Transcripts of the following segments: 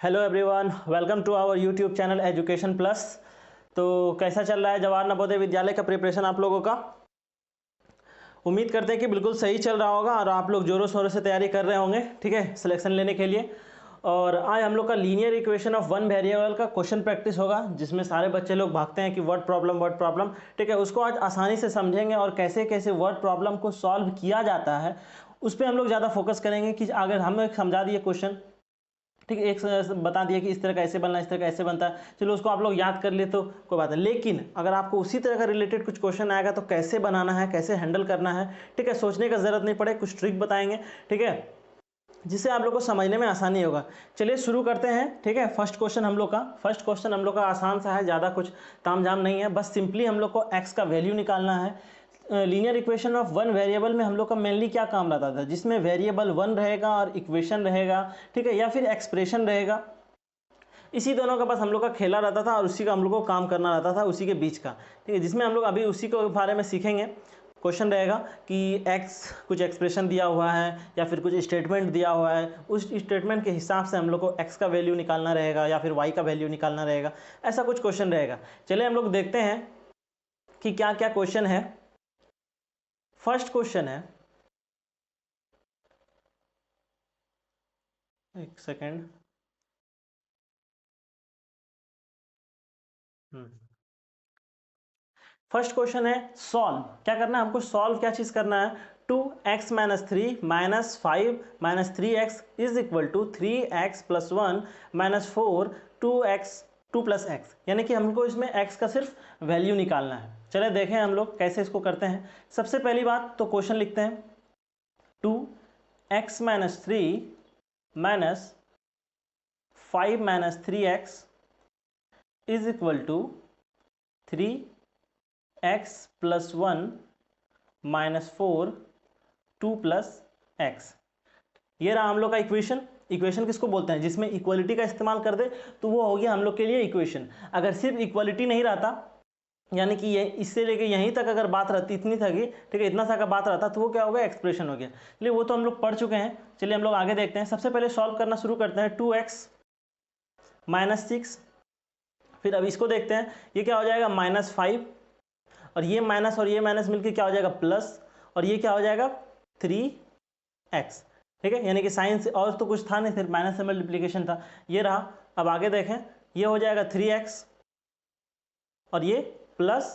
Hello everyone, welcome to our YouTube channel education plus. तो कैसा चल रहा है जवाहर नवोदय विद्यालय का प्रिपरेशन आप लोगों का? उम्मीद करते हैं कि बिल्कुल सही चल रहा होगा और आप लोग जोरों शोरों से तैयारी कर रहे होंगे, ठीक है, सिलेक्शन लेने के लिए। और आज हम लोग का linear equation of one variable का क्वेश्चन प्रैक्टिस होगा, जिसमें सारे बच्चे लोग भागते हैं कि वर्ड प्रॉब्लम, ठीक है, उसको आज आसानी से समझेंगे और कैसे कैसे वर्ड प्रॉब्लम को सॉल्व किया जाता है उस पर हम लोग ज़्यादा फोकस करेंगे कि अगर हमें समझा दिए क्वेश्चन, ठीक है, एक बता दिया कि इस तरह का ऐसे बनना, इस तरह का ऐसे बनता है, चलो उसको आप लोग याद कर ले तो कोई बात नहीं। लेकिन अगर आपको उसी तरह का रिलेटेड कुछ क्वेश्चन आएगा तो कैसे बनाना है, कैसे हैंडल करना है, ठीक है, सोचने का जरूरत नहीं पड़े, कुछ ट्रिक बताएंगे, ठीक है, जिससे आप लोग को समझने में आसानी होगा। चलिए शुरू करते हैं, ठीक है। फर्स्ट क्वेश्चन हम लोग का आसान सा है, ज़्यादा कुछ तामझाम नहीं है, बस सिंपली हम लोग को एक्स का वैल्यू निकालना है। Linear equation of one variable में हम लोग का मेनली क्या काम रहता था, जिसमें वेरिएबल वन रहेगा और इक्वेशन रहेगा, ठीक है, या फिर एक्सप्रेशन रहेगा, इसी दोनों का बस हम लोग का खेला रहता था और उसी का हम लोग को काम करना रहता था, उसी के बीच का, ठीक है, जिसमें हम लोग अभी उसी के बारे में सीखेंगे। क्वेश्चन रहेगा कि एक्स कुछ एक्सप्रेशन दिया हुआ है या फिर कुछ स्टेटमेंट दिया हुआ है, उस स्टेटमेंट के हिसाब से हम लोग को एक्स का वैल्यू निकालना रहेगा या फिर वाई का वैल्यू निकालना रहेगा, ऐसा कुछ क्वेश्चन रहेगा। चलिए हम लोग देखते हैं कि क्या क्या क्वेश्चन है। फर्स्ट क्वेश्चन है, एक सेकेंड, फर्स्ट क्वेश्चन है सॉल्व। क्या करना है हमको? सॉल्व क्या चीज करना है? 2x minus 3 minus 5 minus 3x is equal to 3x plus 1 minus 4 2x 2 plus x, यानी कि हमको इसमें x का सिर्फ वैल्यू निकालना है। चले देखें हम लोग कैसे इसको करते हैं। सबसे पहली बात तो क्वेश्चन लिखते हैं, 2x minus 3 minus 5 minus 3x is equal to 3x plus 1 minus 4 2 plus x. ये रहा हम लोग का इक्वेशन। इक्वेशन किसको बोलते हैं? जिसमें इक्वलिटी का इस्तेमाल कर दे तो वो हो गया हम लोग के लिए इक्वेशन। अगर सिर्फ इक्वलिटी नहीं रहता, यानी कि ये इससे लेके यहीं तक अगर बात रहती, इतनी तक ही, ठीक है, इतना सा का बात रहता तो वो क्या होगा? एक्सप्रेशन हो गया। चलिए वो तो हम लोग पढ़ चुके हैं। चलिए हम लोग आगे देखते हैं। सबसे पहले सॉल्व करना शुरू करते हैं। 2x माइनस 6, फिर अब इसको देखते हैं, ये क्या हो जाएगा? माइनस 5, और ये माइनस मिलकर क्या हो जाएगा? प्लस, और ये क्या हो जाएगा? 3x, ठीक है, यानी कि साइन से और तो कुछ था नहीं, सिर्फ माइनस से मल्टीप्लीकेशन था, ये रहा। अब आगे देखें, ये हो जाएगा 3x और ये प्लस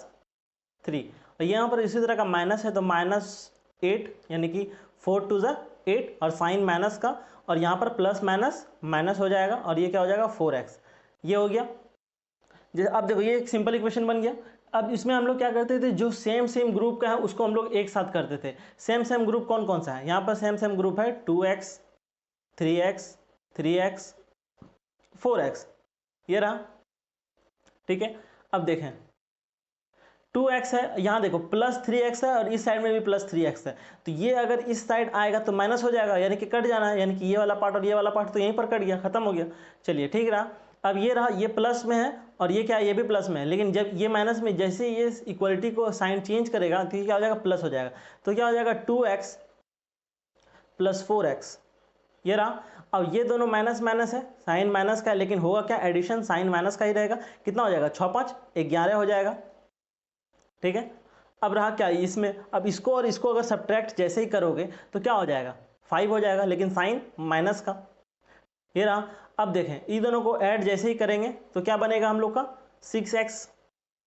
3, और यहाँ पर इसी तरह का माइनस है तो माइनस 8, यानी कि 4 टू ज़ा 8, और साइन माइनस का, और यहाँ पर प्लस माइनस माइनस हो जाएगा, और ये क्या हो जाएगा? 4x। ये हो गया। जैसे अब देखो ये एक सिंपल इक्वेशन बन गया। अब इसमें हम लोग क्या करते थे, जो सेम ग्रुप का है उसको हम लोग एक साथ करते थे। सेम ग्रुप कौन कौन सा है? यहाँ पर सेम ग्रुप है 2x 3x 3x 4x, ये रहा, ठीक है। अब देखें 2x है, यहाँ देखो प्लस 3x है, और इस साइड में भी प्लस 3x है, तो ये अगर इस साइड आएगा तो माइनस हो जाएगा, यानी कि कट जाना है, यानी कि ये वाला पार्ट और ये वाला पार्ट तो यहीं पर कट गया, खत्म हो गया। चलिए ठीक रहा। अब ये रहा, ये प्लस में है और ये क्या है? ये भी प्लस में है, लेकिन जब ये माइनस में, जैसे ये इक्वलिटी को साइन चेंज करेगा तो ये क्या हो जाएगा? प्लस हो जाएगा। तो क्या हो जाएगा? 2x प्लस 4x, ये रहा। अब ये दोनों माइनस माइनस है, साइन माइनस का है, लेकिन होगा क्या? एडिशन साइन माइनस का ही रहेगा। कितना हो जाएगा? 6 5 11 हो जाएगा, ठीक है। अब रहा क्या इसमें? अब इसको और इसको अगर सब्ट्रैक्ट जैसे ही करोगे तो क्या हो जाएगा? 5 हो जाएगा, लेकिन साइन माइनस का, ये रहा। अब देखें इन दोनों को ऐड जैसे ही करेंगे तो क्या बनेगा हम लोग का? 6x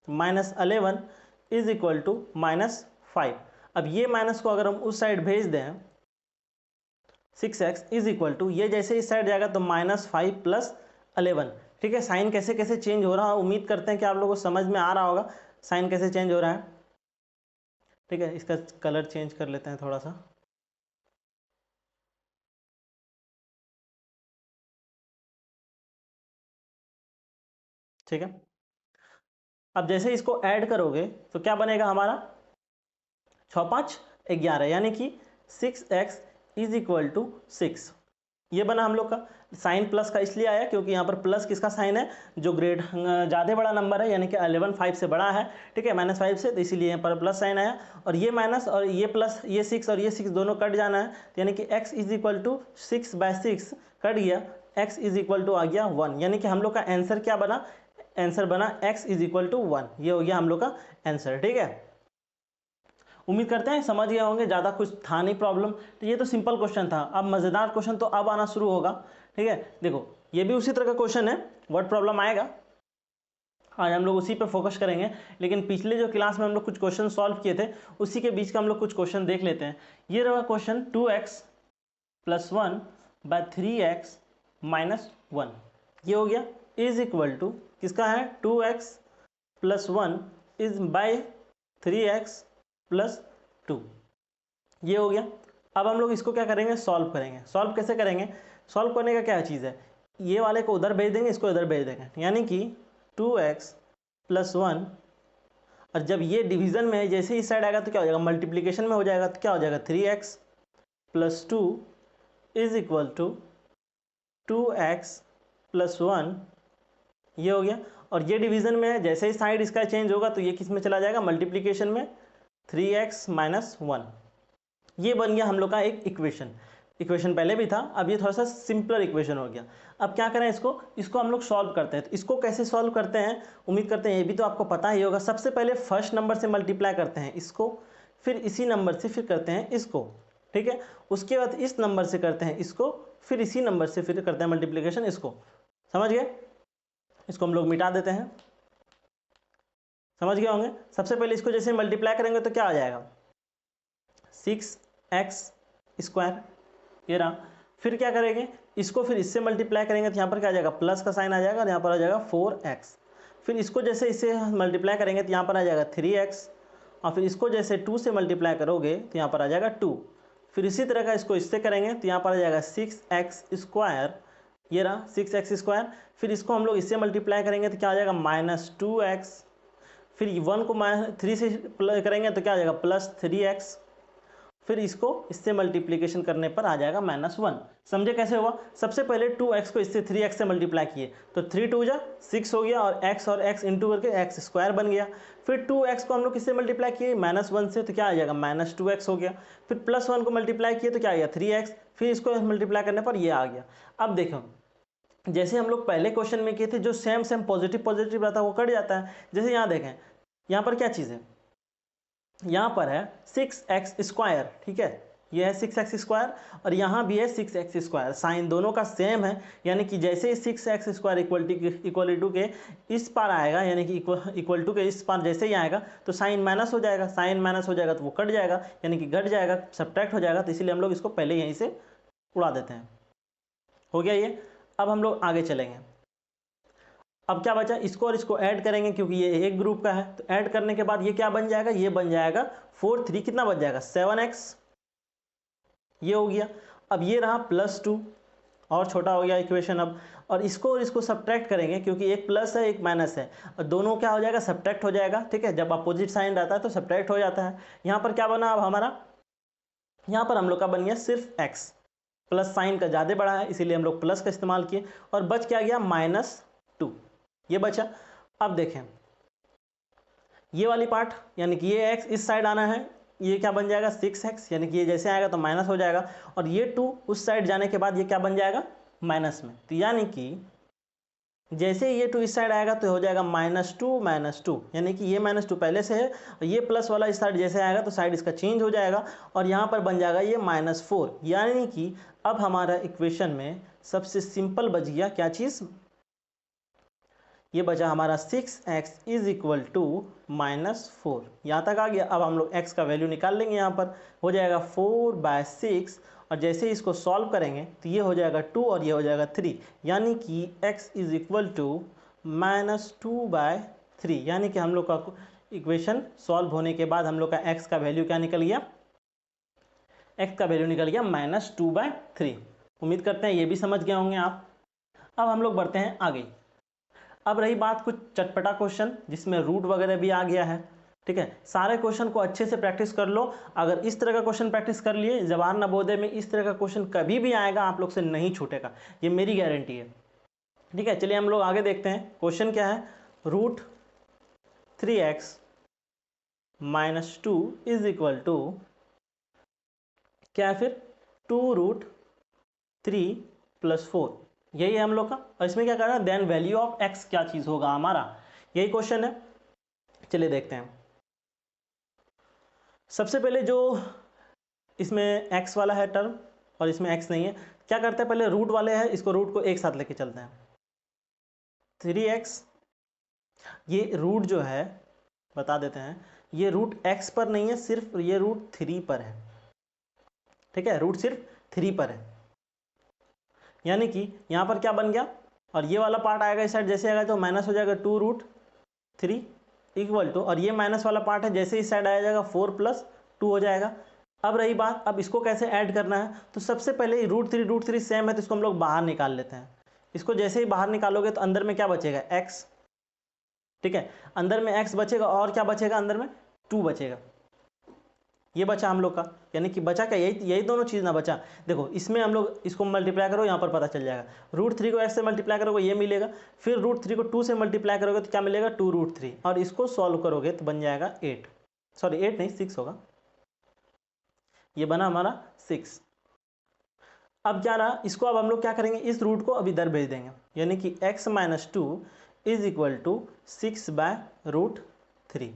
minus 11 is equal to minus 5। अब ये माइनस को अगर हम उस साइड भेज दें, 6x इज इक्वल टू, ये जैसे इस साइड जाएगा तो माइनस 5 प्लस 11, ठीक है। साइन कैसे कैसे चेंज हो रहा है, उम्मीद करते हैं कि आप लोगों को समझ में आ रहा होगा साइन कैसे चेंज हो रहा है, ठीक है। इसका कलर चेंज कर लेते हैं थोड़ा सा, ठीक है। अब जैसे इसको ऐड करोगे तो क्या बनेगा हमारा? 6 5 11, यानी कि 6x इज इक्वल टू 6, ये बना हम लोग का। साइन प्लस का इसलिए आया क्योंकि यहाँ पर प्लस किसका साइन है? जो ग्रेड ज़्यादा बड़ा नंबर है, यानी कि 11 5 से बड़ा है, ठीक है, माइनस 5 से, तो इसीलिए यहाँ पर प्लस साइन आया। और ये माइनस और ये प्लस, ये 6 और ये 6 दोनों कट जाना है, तो यानी कि x is equal to 6/6 cut गया, x इज इक्वल टू आ गया 1, यानी कि हम लोग का आंसर क्या बना, आंसर बना x इज इक्वल टू 1। ये हो गया हम लोग का आंसर। ठीक है, उम्मीद करते हैं समझ गए होंगे, ज़्यादा कुछ था नहीं प्रॉब्लम। तो ये तो सिंपल क्वेश्चन था। अब मज़ेदार क्वेश्चन तो अब आना शुरू होगा। ठीक है, देखो ये भी उसी तरह का क्वेश्चन है, वर्ड प्रॉब्लम आएगा, आज हम लोग उसी पे फोकस करेंगे। लेकिन पिछले जो क्लास में हम लोग कुछ क्वेश्चन सॉल्व किए थे, उसी के बीच का हम लोग कुछ क्वेश्चन देख लेते हैं। ये रहा क्वेश्चन 2x + 1 / 3x - 1, ये हो गया, इज इक्वल टू किसका है, 2x + 1 इज बाय 3x + 2, ये हो गया। अब हम लोग इसको क्या करेंगे, सॉल्व करेंगे। सॉल्व कैसे करेंगे, सॉल्व करने का क्या चीज़ है, ये वाले को उधर भेज देंगे, इसको इधर भेज देंगे, यानी कि 2x + 1, और जब ये डिवीज़न में है, जैसे इस साइड आएगा तो क्या हो जाएगा, मल्टीप्लिकेशन में हो जाएगा, तो क्या हो जाएगा 3x + 2 is equal to 2x + 1, ये हो गया। और ये डिवीज़न में है, जैसे ही साइड इसका चेंज होगा तो ये किस में चला जाएगा, मल्टीप्लिकेशन में, 3x - 1, ये बन गया हम लोग का एक इक्वेशन। इक्वेशन पहले भी था, अब ये थोड़ा सा सिंपलर इक्वेशन हो गया। अब क्या करें, इसको हम लोग सॉल्व करते हैं। तो इसको कैसे सॉल्व करते हैं, उम्मीद करते हैं ये भी तो आपको पता ही होगा। सबसे पहले फर्स्ट नंबर से मल्टीप्लाई करते हैं इसको, फिर इसी नंबर से फिर करते हैं इसको। ठीक है, उसके बाद इस नंबर से करते हैं इसको, फिर इसी नंबर से फिर करते हैं मल्टीप्लिकेशन इसको। समझ गए, इसको हम लोग मिटा देते हैं। समझ गए होंगे। सबसे पहले इसको जैसे मल्टीप्लाई करेंगे तो क्या आ जाएगा, 6x², ये रहा। फिर क्या करेंगे, इसको फिर इससे मल्टीप्लाई करेंगे तो यहाँ पर क्या आ जाएगा, प्लस का साइन आ जाएगा, और यहाँ पर आ जाएगा 4x। फिर इसको जैसे इससे मल्टीप्लाई करेंगे तो यहाँ पर आ जाएगा 3x, और फिर इसको जैसे 2 से मल्टीप्लाई करोगे तो यहाँ पर आ जाएगा 2। फिर इसी तरह का इसको इससे करेंगे तो यहाँ पर आ जाएगा 6x², ये रहा 6x²। फिर इसको हम लोग इससे मल्टीप्लाई करेंगे तो क्या आ जाएगा, -2x। फिर 1 को -3 से करेंगे तो क्या आ जाएगा, +3x। फिर इसको इससे मल्टीप्लिकेशन करने पर आ जाएगा -1। समझे कैसे हुआ, सबसे पहले 2x को इससे 3x से मल्टीप्लाई किए तो 3 2 जा 6 हो गया, और x और x इंटू करके x² बन गया। फिर 2x को हम लोग किससे मल्टीप्लाई किए, -1 से, तो क्या आ जाएगा, -2x हो गया। फिर +1 को मल्टीप्लाई किए तो क्या आ गया, 3x। फिर इसको मल्टीप्लाई करने पर ये आ गया। अब देखो, जैसे हम लोग पहले क्वेश्चन में किए थे, जो सेम सेम पॉजिटिव पॉजिटिव रहता है वो कट जाता है। जैसे यहाँ देखें, यहाँ पर क्या चीज़ है, यहाँ पर है 6x², ठीक है, ये है 6x², और यहाँ भी है 6x²। साइन दोनों का सेम है, यानी कि जैसे ही 6x² इक्वल टू के इस पार आएगा, यानी कि इक्वल टू के इस पार जैसे ही आएगा तो साइन माइनस हो जाएगा। साइन माइनस हो जाएगा तो वो कट जाएगा, यानी कि घट जाएगा, सब्ट्रैक्ट हो जाएगा। तो इसीलिए हम लोग इसको पहले यहीं से उड़ा देते हैं। हो गया ये। अब हम लोग आगे चलेंगे। अब क्या बचा, इसको और इसको ऐड करेंगे, क्योंकि ये एक ग्रुप का है। तो ऐड करने के बाद ये क्या बन जाएगा, ये बन जाएगा 4 3 कितना बच जाएगा, 7x, ये हो गया। अब ये रहा +2, और छोटा हो गया इक्वेशन अब। और इसको सब्ट्रैक्ट करेंगे, क्योंकि एक प्लस है एक माइनस है, और दोनों क्या हो जाएगा, सब्ट्रैक्ट हो जाएगा। ठीक है, जब अपोजिट साइन रहता है तो सब्ट्रैक्ट हो जाता है। यहाँ पर क्या बना अब हमारा, यहाँ पर हम लोग का बन गया सिर्फ x, प्लस साइन का ज़्यादा बड़ा है इसीलिए हम लोग प्लस का इस्तेमाल किए, और बच क्या गया, -2, ये बचा। अब देखें ये वाली पार्ट, यानी कि ये x इस साइड आना है, ये क्या बन जाएगा 6x, यानी कि ये जैसे आएगा तो माइनस हो जाएगा, और ये 2 उस साइड जाने के बाद ये क्या बन जाएगा, माइनस में। तो यानी कि जैसे ये 2 इस साइड आएगा तो हो जाएगा -2, यानी कि ये -2 पहले से है, और ये प्लस वाला इस साइड जैसे आएगा तो साइड इसका चेंज हो जाएगा, और यहाँ पर बन जाएगा ये -4। यानी कि अब हमारा इक्वेशन में सबसे सिंपल बच गया क्या चीज़, ये बचा हमारा 6x इज इक्वल टू -4। यहाँ तक आ गया। अब हम लोग x का वैल्यू निकाल लेंगे, यहाँ पर हो जाएगा 4/6, और जैसे ही इसको सॉल्व करेंगे तो ये हो जाएगा 2 और ये हो जाएगा 3, यानी कि x इज इक्वल टू -2/3। यानी कि हम लोग का इक्वेशन सॉल्व होने के बाद हम लोग का x का वैल्यू क्या निकल गया, x का वैल्यू निकल गया -2/3। उम्मीद करते हैं ये भी समझ गए होंगे आप। अब हम लोग बढ़ते हैं आगे। अब रही बात कुछ चटपटा क्वेश्चन जिसमें रूट वगैरह भी आ गया है। ठीक है, सारे क्वेश्चन को अच्छे से प्रैक्टिस कर लो। अगर इस तरह का क्वेश्चन प्रैक्टिस कर लिए, जवाहर नवोदय में इस तरह का क्वेश्चन कभी भी आएगा आप लोग से नहीं छूटेगा, ये मेरी गारंटी है। ठीक है, चलिए हम लोग आगे देखते हैं। क्वेश्चन क्या है, √3x - 2 इज इक्वल टू क्या है, फिर 2√3 + 4। यही है हम लोग का। और इसमें क्या करना है, देन वैल्यू ऑफ एक्स क्या चीज़ होगा हमारा, यही क्वेश्चन है। चलिए देखते हैं। सबसे पहले जो इसमें x वाला है टर्म और इसमें x नहीं है, क्या करते हैं, पहले रूट वाले हैं, इसको रूट को एक साथ लेके चलते हैं। 3x, ये रूट जो है बता देते हैं, ये रूट x पर नहीं है, सिर्फ ये रूट 3 पर है। ठीक है, रूट सिर्फ 3 पर है, यानी कि यहाँ पर क्या बन गया, और ये वाला पार्ट आएगा इस साइड, जैसे आएगा तो माइनस हो जाएगा 2√3 इक्वल टू, और ये माइनस वाला पार्ट है, जैसे इस साइड आ जाएगा 4+2 हो जाएगा। अब रही बात, अब इसको कैसे ऐड करना है, तो सबसे पहले √3 सेम है तो इसको हम लोग बाहर निकाल लेते हैं। इसको जैसे ही बाहर निकालोगे तो अंदर में क्या बचेगा, x। ठीक है, अंदर में x बचेगा, और क्या बचेगा अंदर में, 2 बचेगा। ये बचा हम लोग का, यानी कि बचा क्या, यही दोनों चीज़ ना बचा। देखो इसमें हम लोग इसको मल्टीप्लाई करो, यहाँ पर पता चल जाएगा। √3 को x से मल्टीप्लाई करोगे ये मिलेगा, फिर √3 को 2 से मल्टीप्लाई करोगे तो क्या मिलेगा, 2√3, और इसको सॉल्व करोगे तो बन जाएगा 8, सॉरी 8 नहीं 6 होगा, ये बना हमारा 6। अब क्या रहा, इसको अब हम लोग क्या करेंगे, इस रूट को अब इधर भेज देंगे, यानी कि x - 2 = 6/√3।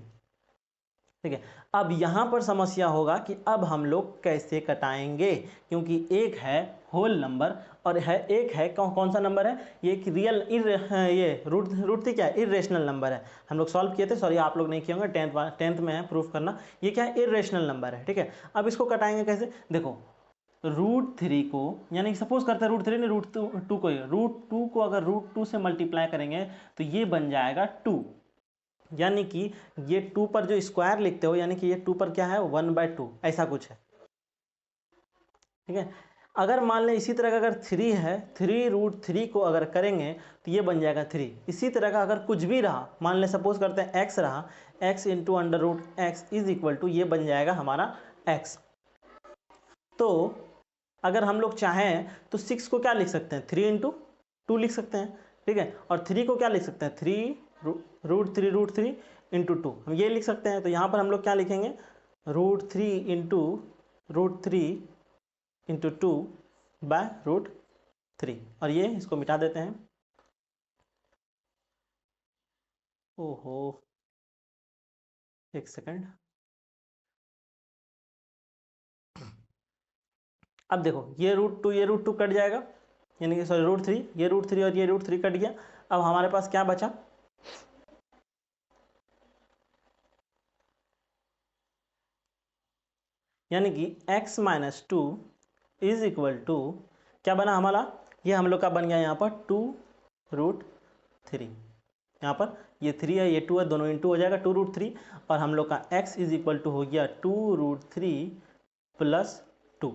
ठीक है, अब यहाँ पर समस्या होगा कि अब हम लोग कैसे कटाएंगे, क्योंकि एक है होल नंबर और है एक है कौन सा नंबर है, ये एक रियल ये रूट थी क्या, इरेशनल नंबर है। हम लोग सॉल्व किए थे, सॉरी आप लोग नहीं किए होंगे, टेंथ में है प्रूफ करना, ये क्या है, इरेशनल नंबर है। ठीक है, अब इसको कटाएंगे कैसे, देखो √3 को, यानी कि सपोज करते हैं √3 नहीं √2 को, √2 को अगर √2 से मल्टीप्लाई करेंगे तो ये बन जाएगा 2, यानी कि ये 2 पर जो स्क्वायर लिखते हो, यानी कि ये 2 पर क्या है, 1/2 ऐसा कुछ है। ठीक है, अगर मान लें इसी तरह का अगर 3 है, 3√3 को अगर करेंगे तो ये बन जाएगा 3। इसी तरह का अगर कुछ भी रहा, मान लें सपोज करते हैं x रहा, x × √x = ये बन जाएगा हमारा x। तो अगर हम लोग चाहें तो 6 को क्या लिख सकते हैं, 3 × 2 लिख सकते हैं। ठीक है, और 3 को क्या लिख सकते हैं, 3√3 × 2 हम ये लिख सकते हैं। तो यहाँ पर हम लोग क्या लिखेंगे, √3 × 2/√3, और ये इसको मिटा देते हैं। ओहो, एक सेकंड, अब देखो ये √2 कट जाएगा, यानी कि सॉरी √3, ये √3 और ये √3 कट गया। अब हमारे पास क्या बचा, यानी कि x - 2 = क्या बना हमारा, ये हम लोग का बन गया यहाँ पर 2√3। यहाँ पर ये 3 है, ये 2 है, दोनों इंटू हो जाएगा 2√3, और हम लोग का x = हो गया 2√3 + 2।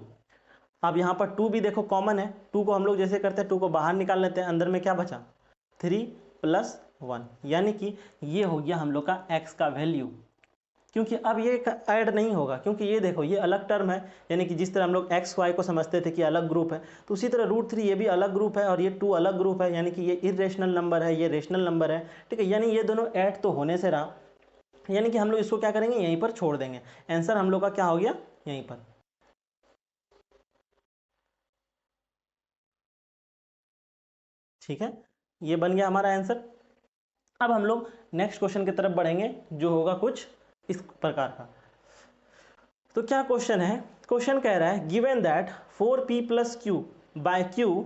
अब यहाँ पर 2 भी देखो कॉमन है, 2 को हम लोग जैसे करते हैं 2 को बाहर निकाल लेते हैं, अंदर में क्या बचा, 3 + 1, यानी कि ये हो गया हम लोग का x का वैल्यू। क्योंकि अब ये ऐड नहीं होगा, क्योंकि ये देखो ये अलग टर्म है, यानी कि जिस तरह हम लोग x y को समझते थे कि अलग ग्रुप है, तो उसी तरह √3 ये भी अलग ग्रुप है और ये 2 अलग ग्रुप है, यानी कि ये इरेशनल नंबर है, ये रेशनल नंबर है। ठीक है, यानी ये दोनों ऐड तो होने से रहा, यानी कि हम लोग इसको क्या करेंगे, यहीं पर छोड़ देंगे। आंसर हम लोग का क्या हो गया, यहीं पर। ठीक है, ये बन गया हमारा आंसर। अब हम लोग नेक्स्ट क्वेश्चन की तरफ बढ़ेंगे, जो होगा कुछ इस प्रकार का। तो क्या क्वेश्चन है, क्वेश्चन कह रहा है given that 4p + q by q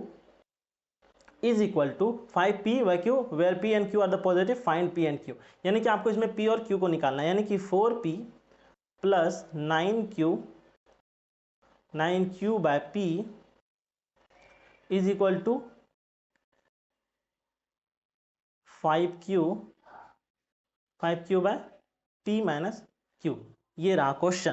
= 5p by q where p and q are the positive, find p and q। यानी कि आपको इसमें p और q को निकालना है, यानी कि 4p + 9q by p = 5q by p - q। ये रहा क्वेश्चन।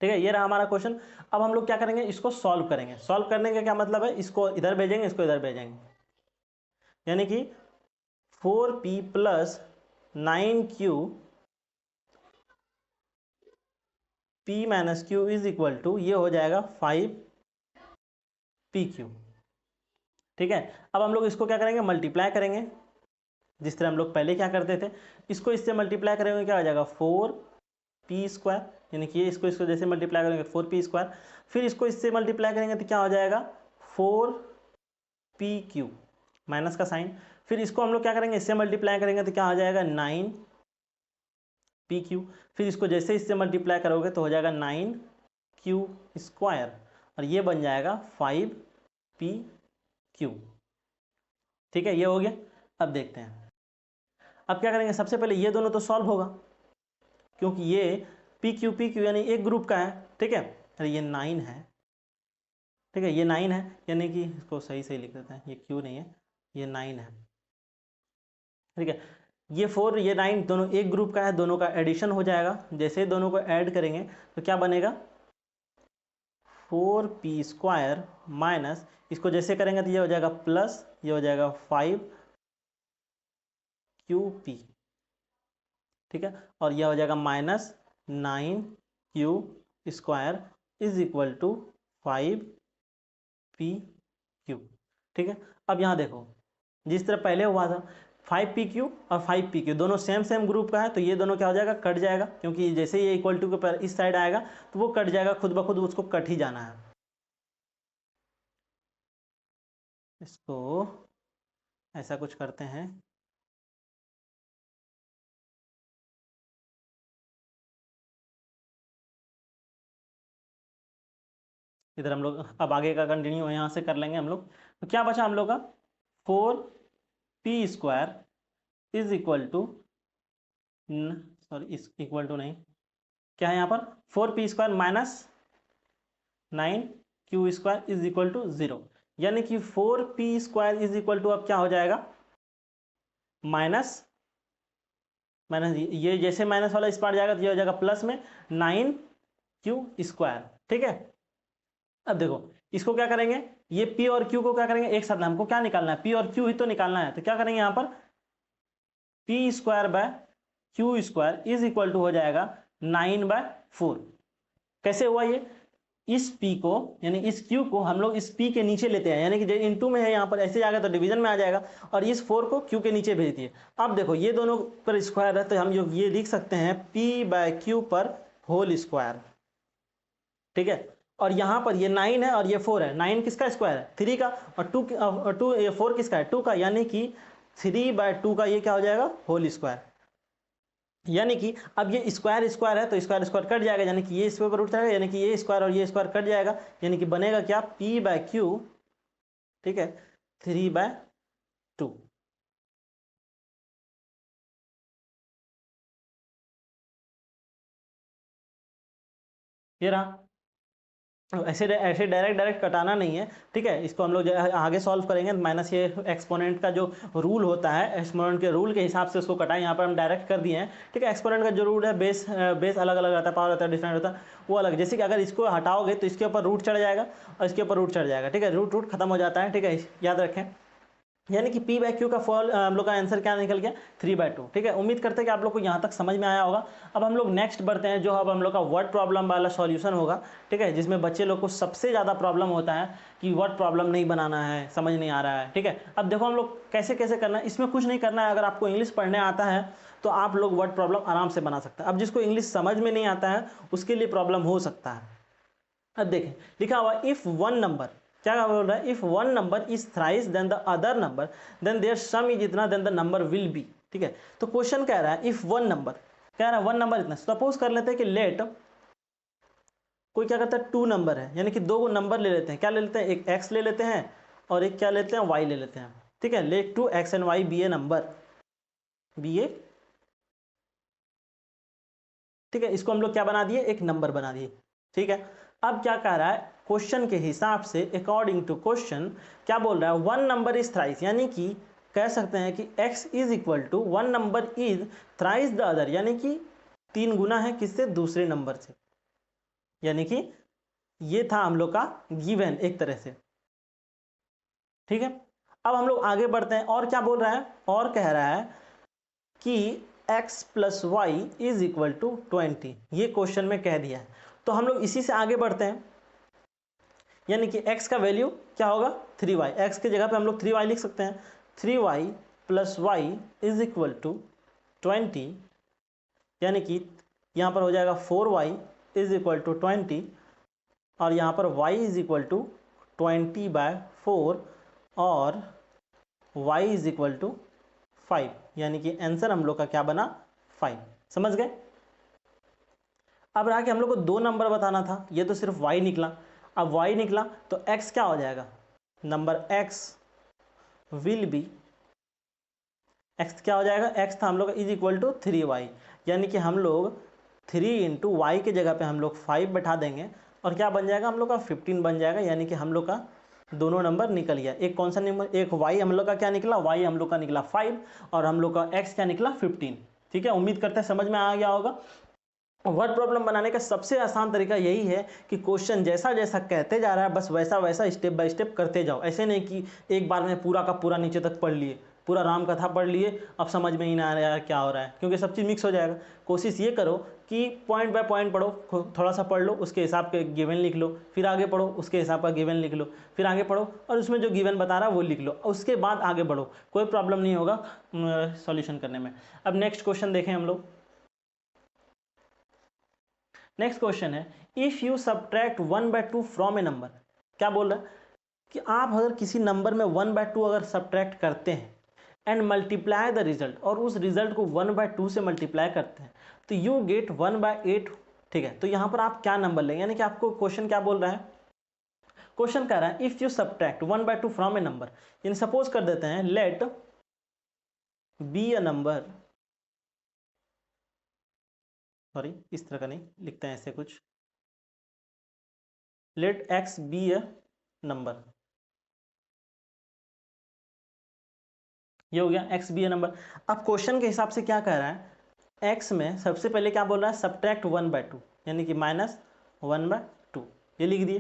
ठीक है, ये रहा हमारा क्वेश्चन। अब हम लोग क्या करेंगे, इसको सॉल्व करेंगे। सॉल्व करने का क्या मतलब है, इसको इधर भेजेंगे, इसको इधर भेजेंगे, यानी कि 4p + 9q p - q = ये हो जाएगा 5pq। ठीक है, अब हम लोग इसको क्या करेंगे, मल्टीप्लाई करेंगे, जिस तरह हम लोग पहले क्या करते थे। इसको इससे मल्टीप्लाई करेंगे, क्या हो जाएगा 4p², यानी कि इसको जैसे मल्टीप्लाई करेंगे 4p², फिर इसको इससे मल्टीप्लाई करेंगे तो क्या हो जाएगा 4 पी क्यू, माइनस का साइन, फिर इसको हम लोग क्या करेंगे, इससे मल्टीप्लाई करेंगे तो क्या हो जाएगा 9 पी क्यू, फिर इसको जैसे इससे मल्टीप्लाई करोगे तो हो जाएगा 9 क्यू स्क्वायर, और ये बन जाएगा 5 पी क्यू। ठीक है, ये हो गया। अब देखते हैं, अब क्या करेंगे, सबसे पहले ये दोनों तो सॉल्व होगा, क्योंकि ये पी क्यू यानी एक ग्रुप का है। ठीक है, अरे ये 9 है, ठीक है, ये 9 है, यानी कि इसको सही सही लिख देते हैं, ये क्यू नहीं है, ये 9 है। ठीक है, ये 4 ये 9 दोनों एक ग्रुप का है, दोनों का एडिशन हो जाएगा, जैसे दोनों को ऐड करेंगे तो क्या बनेगा 4 पी स्क्वायर माइनस, इसको जैसे करेंगे तो ये हो जाएगा प्लस, ये हो जाएगा 5 क्यू पी। ठीक है, और यह हो जाएगा minus 9 q square is equal to 5 p q. ठीक है, अब यहाँ देखो, जिस तरह पहले हुआ था 5 पी क्यू और 5 पी क्यू दोनों सेम सेम ग्रुप का है, तो ये दोनों क्या हो जाएगा, कट जाएगा, क्योंकि जैसे ये इक्वल टू के पर इस साइड आएगा तो वो कट जाएगा, खुद ब खुद उसको कट ही जाना है। इसको ऐसा कुछ करते हैं, इधर हम लोग अब आगे का कंटिन्यू यहाँ से कर लेंगे हम लोग। तो क्या बचा हम लोग का 4 p square is equal to, sorry is equal to नहीं, क्या है यहाँ पर 4 p square minus 9 q square is equal to 0, यानी कि 4 p square is equal to अब क्या हो जाएगा माइनस माइनस, ये जैसे माइनस वाला इस पार जाएगा तो ये हो जाएगा प्लस में 9 क्यू स्क्वायर। ठीक है, अब देखो इसको क्या करेंगे, ये p और q को क्या करेंगे एक साथ, हमको क्या निकालना है, p और q ही तो निकालना है, तो क्या करेंगे यहाँ पर p square by q square is equal to हो जाएगा 9/4। कैसे हुआ ये, इस p को यानी इस q को हम लोग इस p के नीचे लेते हैं, यानी कि इनटू में है यहाँ पर, ऐसे जाएगा तो डिवीजन में आ जाएगा, और इस 4 को q के नीचे भेज दिए। अब देखो ये दोनों पर स्क्वायर है, तो हम ये लिख सकते हैं p/q पर होल स्क्वायर। ठीक है, और यहाँ पर ये 9 है और ये 4 है, 9 किसका स्क्वायर है 3 का, और 2 ये 4 किसका है 2 का, यानी कि 3/2 का ये क्या हो जाएगा होल स्क्वायर। यानी कि अब ये स्क्वायर स्क्वायर है तो स्क्वायर स्क्वायर कट जाएगा, यानी कि ये स्क्वायर पर उठ जाएगा, यानी कि ये स्क्वायर और ये स्क्वायर कट जाएगा, यानी कि बनेगा क्या p/q। ठीक है, 3/2। ये रहा, ऐसे ऐसे डायरेक्ट डायरेक्ट कटाना नहीं है। ठीक है, इसको हम लोग आगे सॉल्व करेंगे, माइनस ये एक्सपोनेंट का जो रूल होता है, एक्सपोनेंट के रूल के हिसाब से उसको कटाएं, यहाँ पर हम डायरेक्ट कर दिए हैं। ठीक है, एक्सपोनेंट का जो रूल है, बेस बेस अलग अलग रहता है, पावर रहता है, डिफरेंट होता है, वो अलग, जैसे कि अगर इसको हटाओगे तो इसके ऊपर रूट चढ़ जाएगा और इसके ऊपर रूट चढ़ जाएगा। ठीक है, रूट रूट खत्म हो जाता है। ठीक है, याद रखें, यानी कि p/q का फॉल हम लोग का आंसर क्या निकल गया 3/2। ठीक है, उम्मीद करते हैं कि आप लोग को यहाँ तक समझ में आया होगा। अब हम लोग नेक्स्ट बढ़ते हैं, जो अब हम लोग का वर्ड प्रॉब्लम वाला सॉल्यूशन होगा। ठीक है, जिसमें बच्चे लोग को सबसे ज़्यादा प्रॉब्लम होता है कि वर्ड प्रॉब्लम नहीं बनाना है, समझ नहीं आ रहा है। ठीक है, अब देखो हम लोग कैसे कैसे करना है, इसमें कुछ नहीं करना है, अगर आपको इंग्लिश पढ़ने आता है तो आप लोग वर्ड प्रॉब्लम आराम से बना सकते हैं। अब जिसको इंग्लिश समझ में नहीं आता है उसके लिए प्रॉब्लम हो सकता है। अब देखें, लिखा हुआ इफ़ वन नंबर, क्या बोल रहा है, if one number is thrice then the other number then their sum is इतना then the number will be. ठीक है, तो क्वेश्चन कह रहा है इफ वन नंबर, कह रहा है वन नंबर इतना, सपोज कर लेते हैं कि लेट कोई क्या करता है 2 नंबर है, यानी कि 2 नंबर ले लेते हैं, क्या ले लेते हैं, एक x ले लेते हैं और एक क्या लेते हैं y ले लेते हैं। ठीक है, let 2 x and y be a number, be a. ठीक है, इसको हम लोग क्या बना दिए, एक नंबर बना दिए। ठीक है, अब क्या कह रहा है क्वेश्चन के हिसाब से, अकॉर्डिंग टू क्वेश्चन क्या बोल रहा है, वन नंबर इज थ्राइस, यानी कि कह सकते हैं कि x is equal to one number is thrice the other, यानी कि 3 गुना है किससे, दूसरे नंबर से, यानी कि ये था हम लोग का गिवन एक तरह से। ठीक है, अब हम लोग आगे बढ़ते हैं, और क्या बोल रहा है, और कह रहा है कि x plus y is equal to 20, ये क्वेश्चन में कह दिया है। तो हम लोग इसी से आगे बढ़ते हैं, यानी कि x का वैल्यू क्या होगा 3y, x की जगह पे हम लोग 3y लिख सकते हैं, 3y plus y is equal to 20, यानी कि यहाँ पर हो जाएगा 4y इज इक्वल टू 20, और यहाँ पर y इज इक्वल टू 20/4, और y इज इक्वल टू 5, यानी कि आंसर हम लोग का क्या बना 5। समझ गए। अब रहा कि हम लोग को 2 नंबर बताना था, ये तो सिर्फ y निकला। अब y निकला तो x क्या हो जाएगा, number x will be, x क्या हो जाएगा, x था हम लोग का इज इक्वल टू 3y, यानी कि हम लोग 3 इंटू वाई की जगह पे हम लोग 5 बैठा देंगे और क्या बन जाएगा हम लोग का 15 बन जाएगा, यानी कि हम लोग का दोनों नंबर निकल गया। एक कौन सा नंबर, एक y हम लोग का क्या निकला, y हम लोग का निकला 5 और हम लोग का x क्या निकला 15। ठीक है, उम्मीद करते हैं समझ में आ गया होगा। वर्ड प्रॉब्लम बनाने का सबसे आसान तरीका यही है कि क्वेश्चन जैसा जैसा कहते जा रहा है बस वैसा वैसा स्टेप बाय स्टेप करते जाओ। ऐसे नहीं कि एक बार में पूरा का पूरा नीचे तक पढ़ लिए, पूरा राम कथा पढ़ लिए, अब समझ में ही ना आ रहा है क्या हो रहा है, क्योंकि सब चीज़ मिक्स हो जाएगा। कोशिश ये करो कि पॉइंट बाय पॉइंट पढ़ो, थोड़ा सा पढ़ लो, उसके हिसाब के गिवन लिख लो, फिर आगे पढ़ो, उसके हिसाब का गिवन लिख लो, फिर आगे पढ़ो और उसमें जो गिवन बता रहा है वो लिख लो, उसके बाद आगे बढ़ो, कोई प्रॉब्लम नहीं होगा सॉल्यूशन करने में। अब नेक्स्ट क्वेश्चन देखें हम लोग। नेक्स्ट क्वेश्चन है, if you subtract 1/2 from a number. क्या बोल रहा है कि आप अगर किसी नंबर में 1/2 अगर सब्ट्रैक्ट करते हैं एंड मल्टीप्लाई द रिजल्ट, और उस रिजल्ट को 1/2 से मल्टीप्लाई करते हैं तो यू गेट 1/8। ठीक है, तो यहाँ पर आप क्या नंबर लेंगे, यानी कि आपको क्वेश्चन क्या बोल रहा है, क्वेश्चन कह रहा है if you subtract 1/2 from a number, यानी सपोज कर देते हैं let be a number, sorry इस तरह का नहीं लिखते हैं, ऐसे कुछ, let x be a number, ये हो गया एक्स बी ए नंबर। अब क्वेश्चन के हिसाब से क्या कह रहा है, एक्स में सबसे पहले क्या बोल रहा है, सब्ट्रैक्ट 1/2, यानी कि -1/2, ये लिख दिए।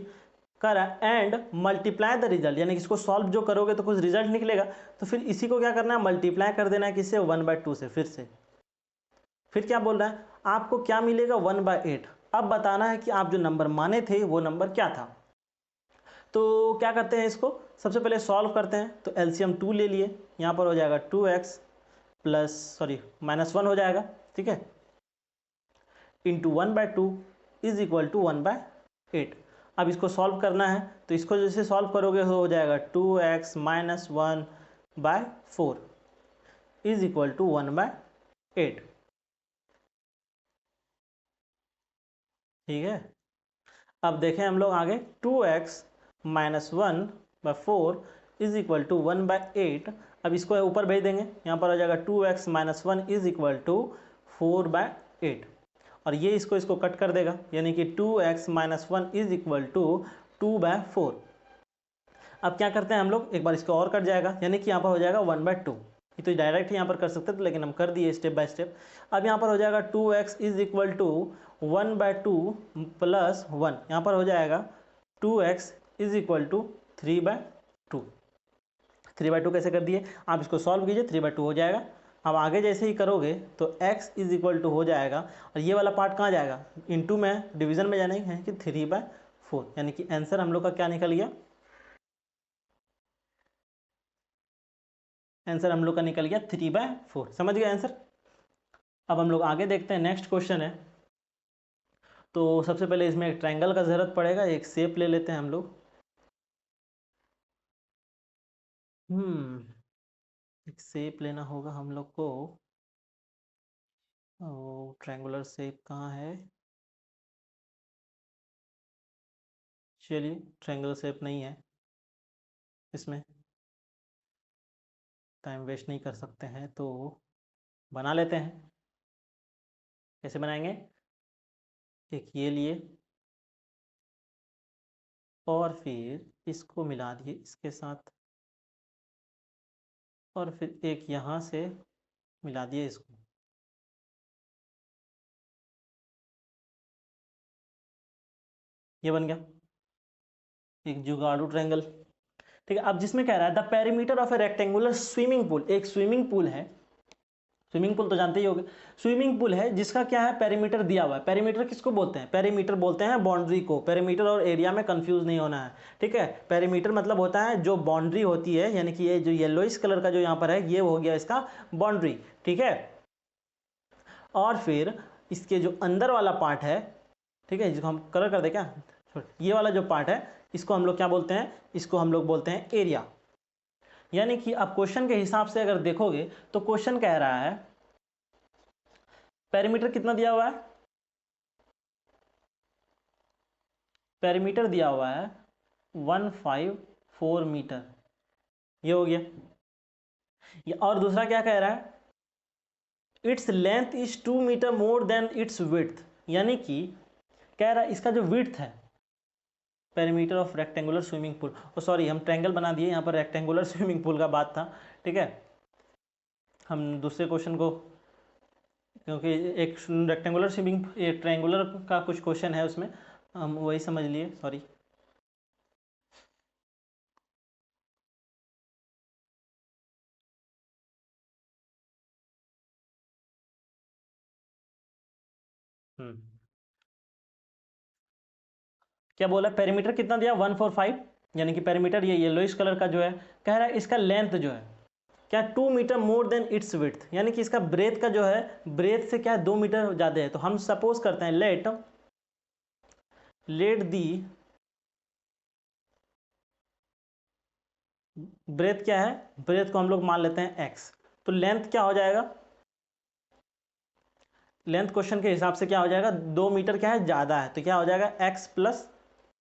कह रहा है एंड मल्टीप्लाई द रिजल्ट, यानी कि इसको सॉल्व जो करोगे तो कुछ रिजल्ट निकलेगा, तो फिर इसी को क्या करना है, मल्टीप्लाई कर देना है किससे, 1/2 से। फिर क्या बोल रहा है, आपको क्या मिलेगा 1/8। अब बताना है कि आप जो नंबर माने थे वो नंबर क्या था। तो क्या करते हैं, इसको सबसे पहले सॉल्व करते हैं, तो एलसीएम 2 ले लिए, यहाँ पर हो जाएगा 2x प्लस सॉरी -1 हो जाएगा, ठीक है, इंटू 1/2 इज इक्वल टू 1/8। अब इसको सॉल्व करना है, तो इसको जैसे सॉल्व करोगे हो जाएगा 2x - 1/4 इज इक्वल टू 1/8। ठीक है, अब देखें हम लोग आगे, 2x - 1/4 इज इक्वल टू 1/8। अब इसको ऊपर भेज देंगे, यहाँ पर हो जाएगा 2x - 1 इज इक्वल टू 4/8, और ये इसको कट कर देगा, यानी कि 2x - 1 इज इक्वल टू 2/4। अब क्या करते हैं हम लोग, एक बार इसको और कट जाएगा, यानी कि यहाँ पर हो जाएगा 1/2। ये तो डायरेक्ट यहाँ पर कर सकते थे, लेकिन हम कर दिए स्टेप बाय स्टेप। अब यहाँ पर हो जाएगा 2x is equal to 1/2 plus 1, यहाँ पर हो जाएगा 2x इज इक्वल टू 3/2। 3/2 कैसे कर दिए, आप इसको सॉल्व कीजिए, 3/2 हो जाएगा। अब आगे जैसे ही करोगे तो x इज इक्वल टू हो जाएगा, और ये वाला पार्ट कहाँ जाएगा, इनटू में, डिवीजन में जाने हैं कि 3/4, यानी कि आंसर हम लोग का क्या निकल गया, आंसर हम लोग का निकल गया 3/4। समझ गए आंसर। अब हम लोग आगे देखते हैं, नेक्स्ट क्वेश्चन है। तो सबसे पहले इसमें एक ट्रायंगल का ज़रूरत पड़ेगा, एक शेप ले लेते हैं हम लोग। एक शेप लेना होगा हम लोग को। ट्रायंगुलर शेप कहाँ है, चलिए ट्रायंगल शेप नहीं है, इसमें टाइम वेस्ट नहीं कर सकते हैं, तो बना लेते हैं। कैसे बनाएंगे, एक ये लिए और फिर इसको मिला दिए इसके साथ, और फिर एक यहाँ से मिला दिए इसको, ये बन गया एक जुगाड़ू ट्रायंगल। ठीक है, अब जिसमें कह रहा है the perimeter of A rectangular swimming pool, एक स्विमिंग पूल है, स्विमिंग पूल तो जानते ही होंगे, स्विमिंग पूल है जिसका क्या है, पेरीमीटर दिया हुआ है। पेरीमीटर किसको बोलते हैं, पेरीमीटर बोलते हैं बाउंड्री को। पेरीमीटर और एरिया में कंफ्यूज नहीं होना है, ठीक है। पेरीमीटर मतलब होता है जो बाउंड्री होती है, यानी कि ये जो येलोइश कलर का जो यहाँ पर है ये हो गया इसका बाउंड्री, ठीक है। और फिर इसके जो अंदर वाला पार्ट है, ठीक है, जिसको हम कलर कर दे क्या, ये वाला जो पार्ट है इसको हम लोग क्या बोलते हैं, इसको हम लोग बोलते हैं एरिया। यानी कि अब क्वेश्चन के हिसाब से अगर देखोगे तो क्वेश्चन कह रहा है पेरीमीटर कितना दिया हुआ है, पेरीमीटर दिया हुआ है 154 मीटर, ये हो गया। और दूसरा क्या कह रहा है, it's length is 2 metre more than its width, यानी कि कह रहा है इसका जो विड्थ है perimeter of rectangular swimming pool, oh sorry हम ट्रायंगल बना दिए, यहाँ पर रेक्टेंगुलर स्विमिंग पूल का बात था, ठीक है। हम दूसरे क्वेश्चन को, क्योंकि एक रेक्टेंगुलर स्विमिंग, एक ट्रायंगुलर का कुछ क्वेश्चन है उसमें, हम वही समझ लिए, सॉरी। क्या बोला, पेरीमीटर कितना दिया 145, यानी कि पेरीमीटर ये येलोइश कलर का जो है, कह रहा है इसका लेंथ जो है क्या 2 metre more than its width, यानी कि इसका ब्रेथ का जो है, ब्रेथ से क्या है 2 मीटर ज़्यादा है। तो हम सपोज करते हैं लेट दी ब्रेथ क्या है, ब्रेथ को हम लोग मान लेते हैं x, तो लेंथ क्या हो जाएगा, लेंथ क्वेश्चन के हिसाब से क्या हो जाएगा, 2 मीटर क्या है ज़्यादा है, तो क्या हो जाएगा x प्लस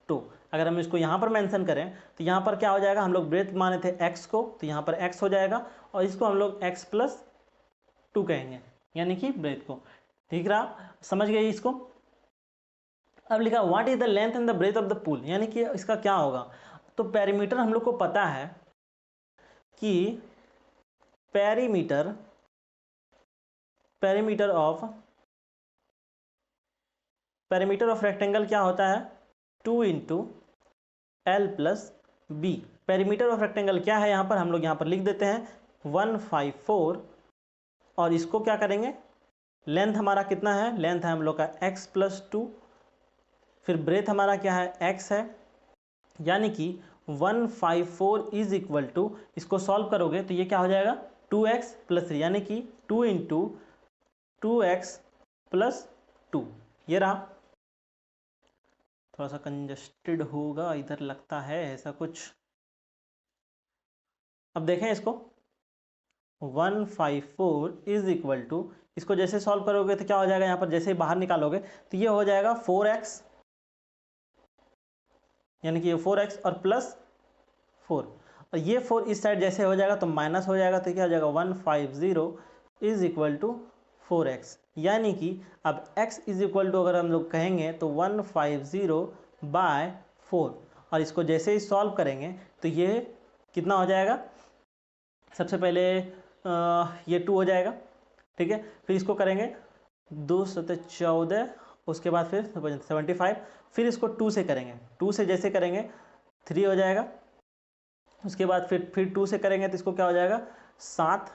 2। अगर हम इसको यहाँ पर मेंशन करें तो यहाँ पर क्या हो जाएगा, हम लोग ब्रेथ माने थे x को, तो यहाँ पर x हो जाएगा और इसको हम लोग x प्लस 2 कहेंगे, यानी कि ब्रेथ को। ठीक रहा, समझ गए इसको। अब लिखा what is the length and the breadth of the pool, यानी कि इसका क्या होगा। तो पेरीमीटर हम लोग को पता है कि पेरीमीटर पेरीमीटर ऑफ रेक्टेंगल क्या होता है, 2 into l plus b. Perimeter of rectangle क्या है, यहाँ पर हम लोग यहाँ पर लिख देते हैं 154, और इसको क्या करेंगे, लेंथ हमारा कितना है, लेंथ है हम लोग का x प्लस 2, फिर ब्रेथ हमारा क्या है x है, यानी कि 154 इज इक्वल टू, इसको सॉल्व करोगे तो ये क्या हो जाएगा 2x प्लस 3, यानी कि 2 इंटू 2x प्लस 2। ये रहा, थोड़ा सा कंजस्टेड होगा इधर लगता है ऐसा कुछ। अब देखें इसको 154 इज इक्वल टू, इसको जैसे सॉल्व करोगे तो क्या हो जाएगा, यहाँ पर जैसे ही बाहर निकालोगे तो ये हो जाएगा 4x, यानी कि ये 4x और प्लस 4, और ये 4 इस साइड जैसे हो जाएगा तो माइनस हो जाएगा, तो क्या हो जाएगा 150 इज इक्वल टू 4x, यानी कि अब x इज इक्वल टू अगर हम लोग कहेंगे तो 150/4, और इसको जैसे ही सॉल्व करेंगे तो ये कितना हो जाएगा, सबसे पहले ये 2 हो जाएगा, ठीक है, फिर इसको करेंगे 2 सत्ते 14, उसके बाद फिर 75, फिर इसको 2 से करेंगे, 2 से जैसे करेंगे 3 हो जाएगा, उसके बाद फिर 2 से करेंगे तो इसको क्या हो जाएगा 7,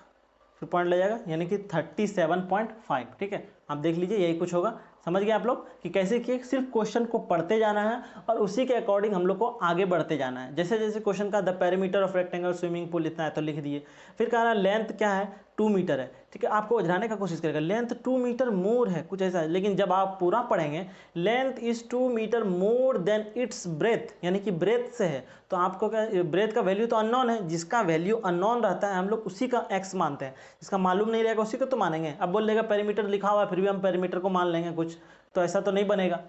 फिर पॉइंट ले जाएगा, यानी कि 37.5। ठीक है, आप देख लीजिए यही कुछ होगा। समझ गए आप लोग कि कैसे कि सिर्फ क्वेश्चन को पढ़ते जाना है और उसी के अकॉर्डिंग हम लोग को आगे बढ़ते जाना है। जैसे जैसे क्वेश्चन का the perimeter of rectangle swimming pool इतना है तो लिख दिए, फिर कह रहा है लेंथ क्या है 2 मीटर है, ठीक है, आपको उझराने का कोशिश करेगा लेंथ 2 मीटर मोर है, कुछ ऐसा है, लेकिन जब आप पूरा पढ़ेंगे length is 2 metre more than its breadth, यानी कि ब्रेथ से है, तो आपको क्या, ब्रेथ का वैल्यू तो अननोन है, जिसका वैल्यू अननोन रहता है हम लोग उसी का x मानते हैं, जिसका मालूम नहीं रहेगा उसी को तो मानेंगे। अब बोल देगा पेरीमीटर लिखा हुआ है फिर भी हम पेरीमीटर को मान लेंगे कुछ, तो ऐसा तो नहीं बनेगा।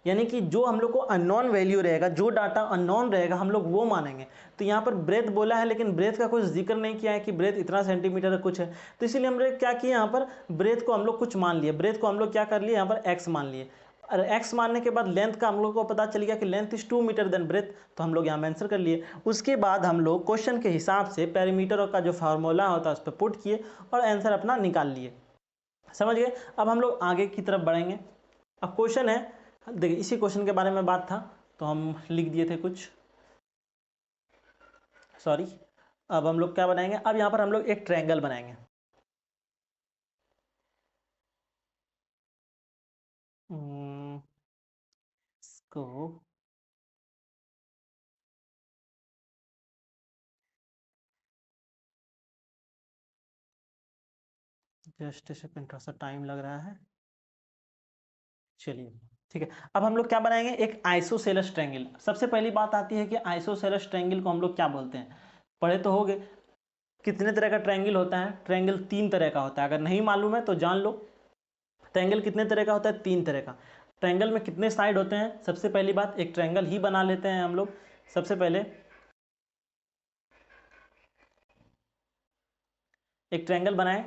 यानी कि जो हम लोग को अननोन वैल्यू रहेगा, जो डाटा अननोन रहेगा हम लोग वो मानेंगे। तो यहाँ पर ब्रेथ बोला है लेकिन ब्रेथ का कुछ जिक्र नहीं किया है कि ब्रेथ इतना सेंटीमीटर कुछ है, तो इसीलिए हमने क्या किया, यहाँ पर ब्रेथ को हम लोग कुछ मान लिए, ब्रेथ को हम लोग क्या कर लिए, यहाँ पर x मान लिए, और x मानने के बाद लेंथ का हम लोग को पता चल गया कि length is 2 metre than breadth, तो हम लोग यहाँ आंसर कर लिए। उसके बाद हम लोग क्वेश्चन के हिसाब से पेरीमीटर का जो फार्मूला होता है उस पर पुट किए और आंसर अपना निकाल लिए। समझ गए। अब हम लोग आगे की तरफ बढ़ेंगे। अब क्वेश्चन है, देखिए इसी क्वेश्चन के बारे में बात था तो हम लिख दिए थे कुछ, सॉरी। अब हम लोग क्या बनाएंगे, अब यहाँ पर हम लोग एक ट्रायंगल बनाएंगे। इसको जस्ट सेकंड, थोड़ा सा टाइम लग रहा है, चलिए ठीक है। अब हम लोग क्या बनाएंगे, एक आइसोसेलेस ट्रायंगल। सबसे पहली बात आती है कि आइसोसेलेस ट्रायंगल को हम लोग क्या बोलते हैं। पढ़े तो होगे। कितने तरह का ट्रायंगल होता है? ट्रायंगल 3 तरह का होता है, अगर नहीं मालूम है तो जान लो। ट्रायंगल कितने तरह का होता है? 3 तरह का। ट्रायंगल में कितने साइड होते हैं? सबसे पहली बात, एक ट्रायंगल ही बना लेते हैं हम लोग। सबसे पहले एक ट्रायंगल बनाए,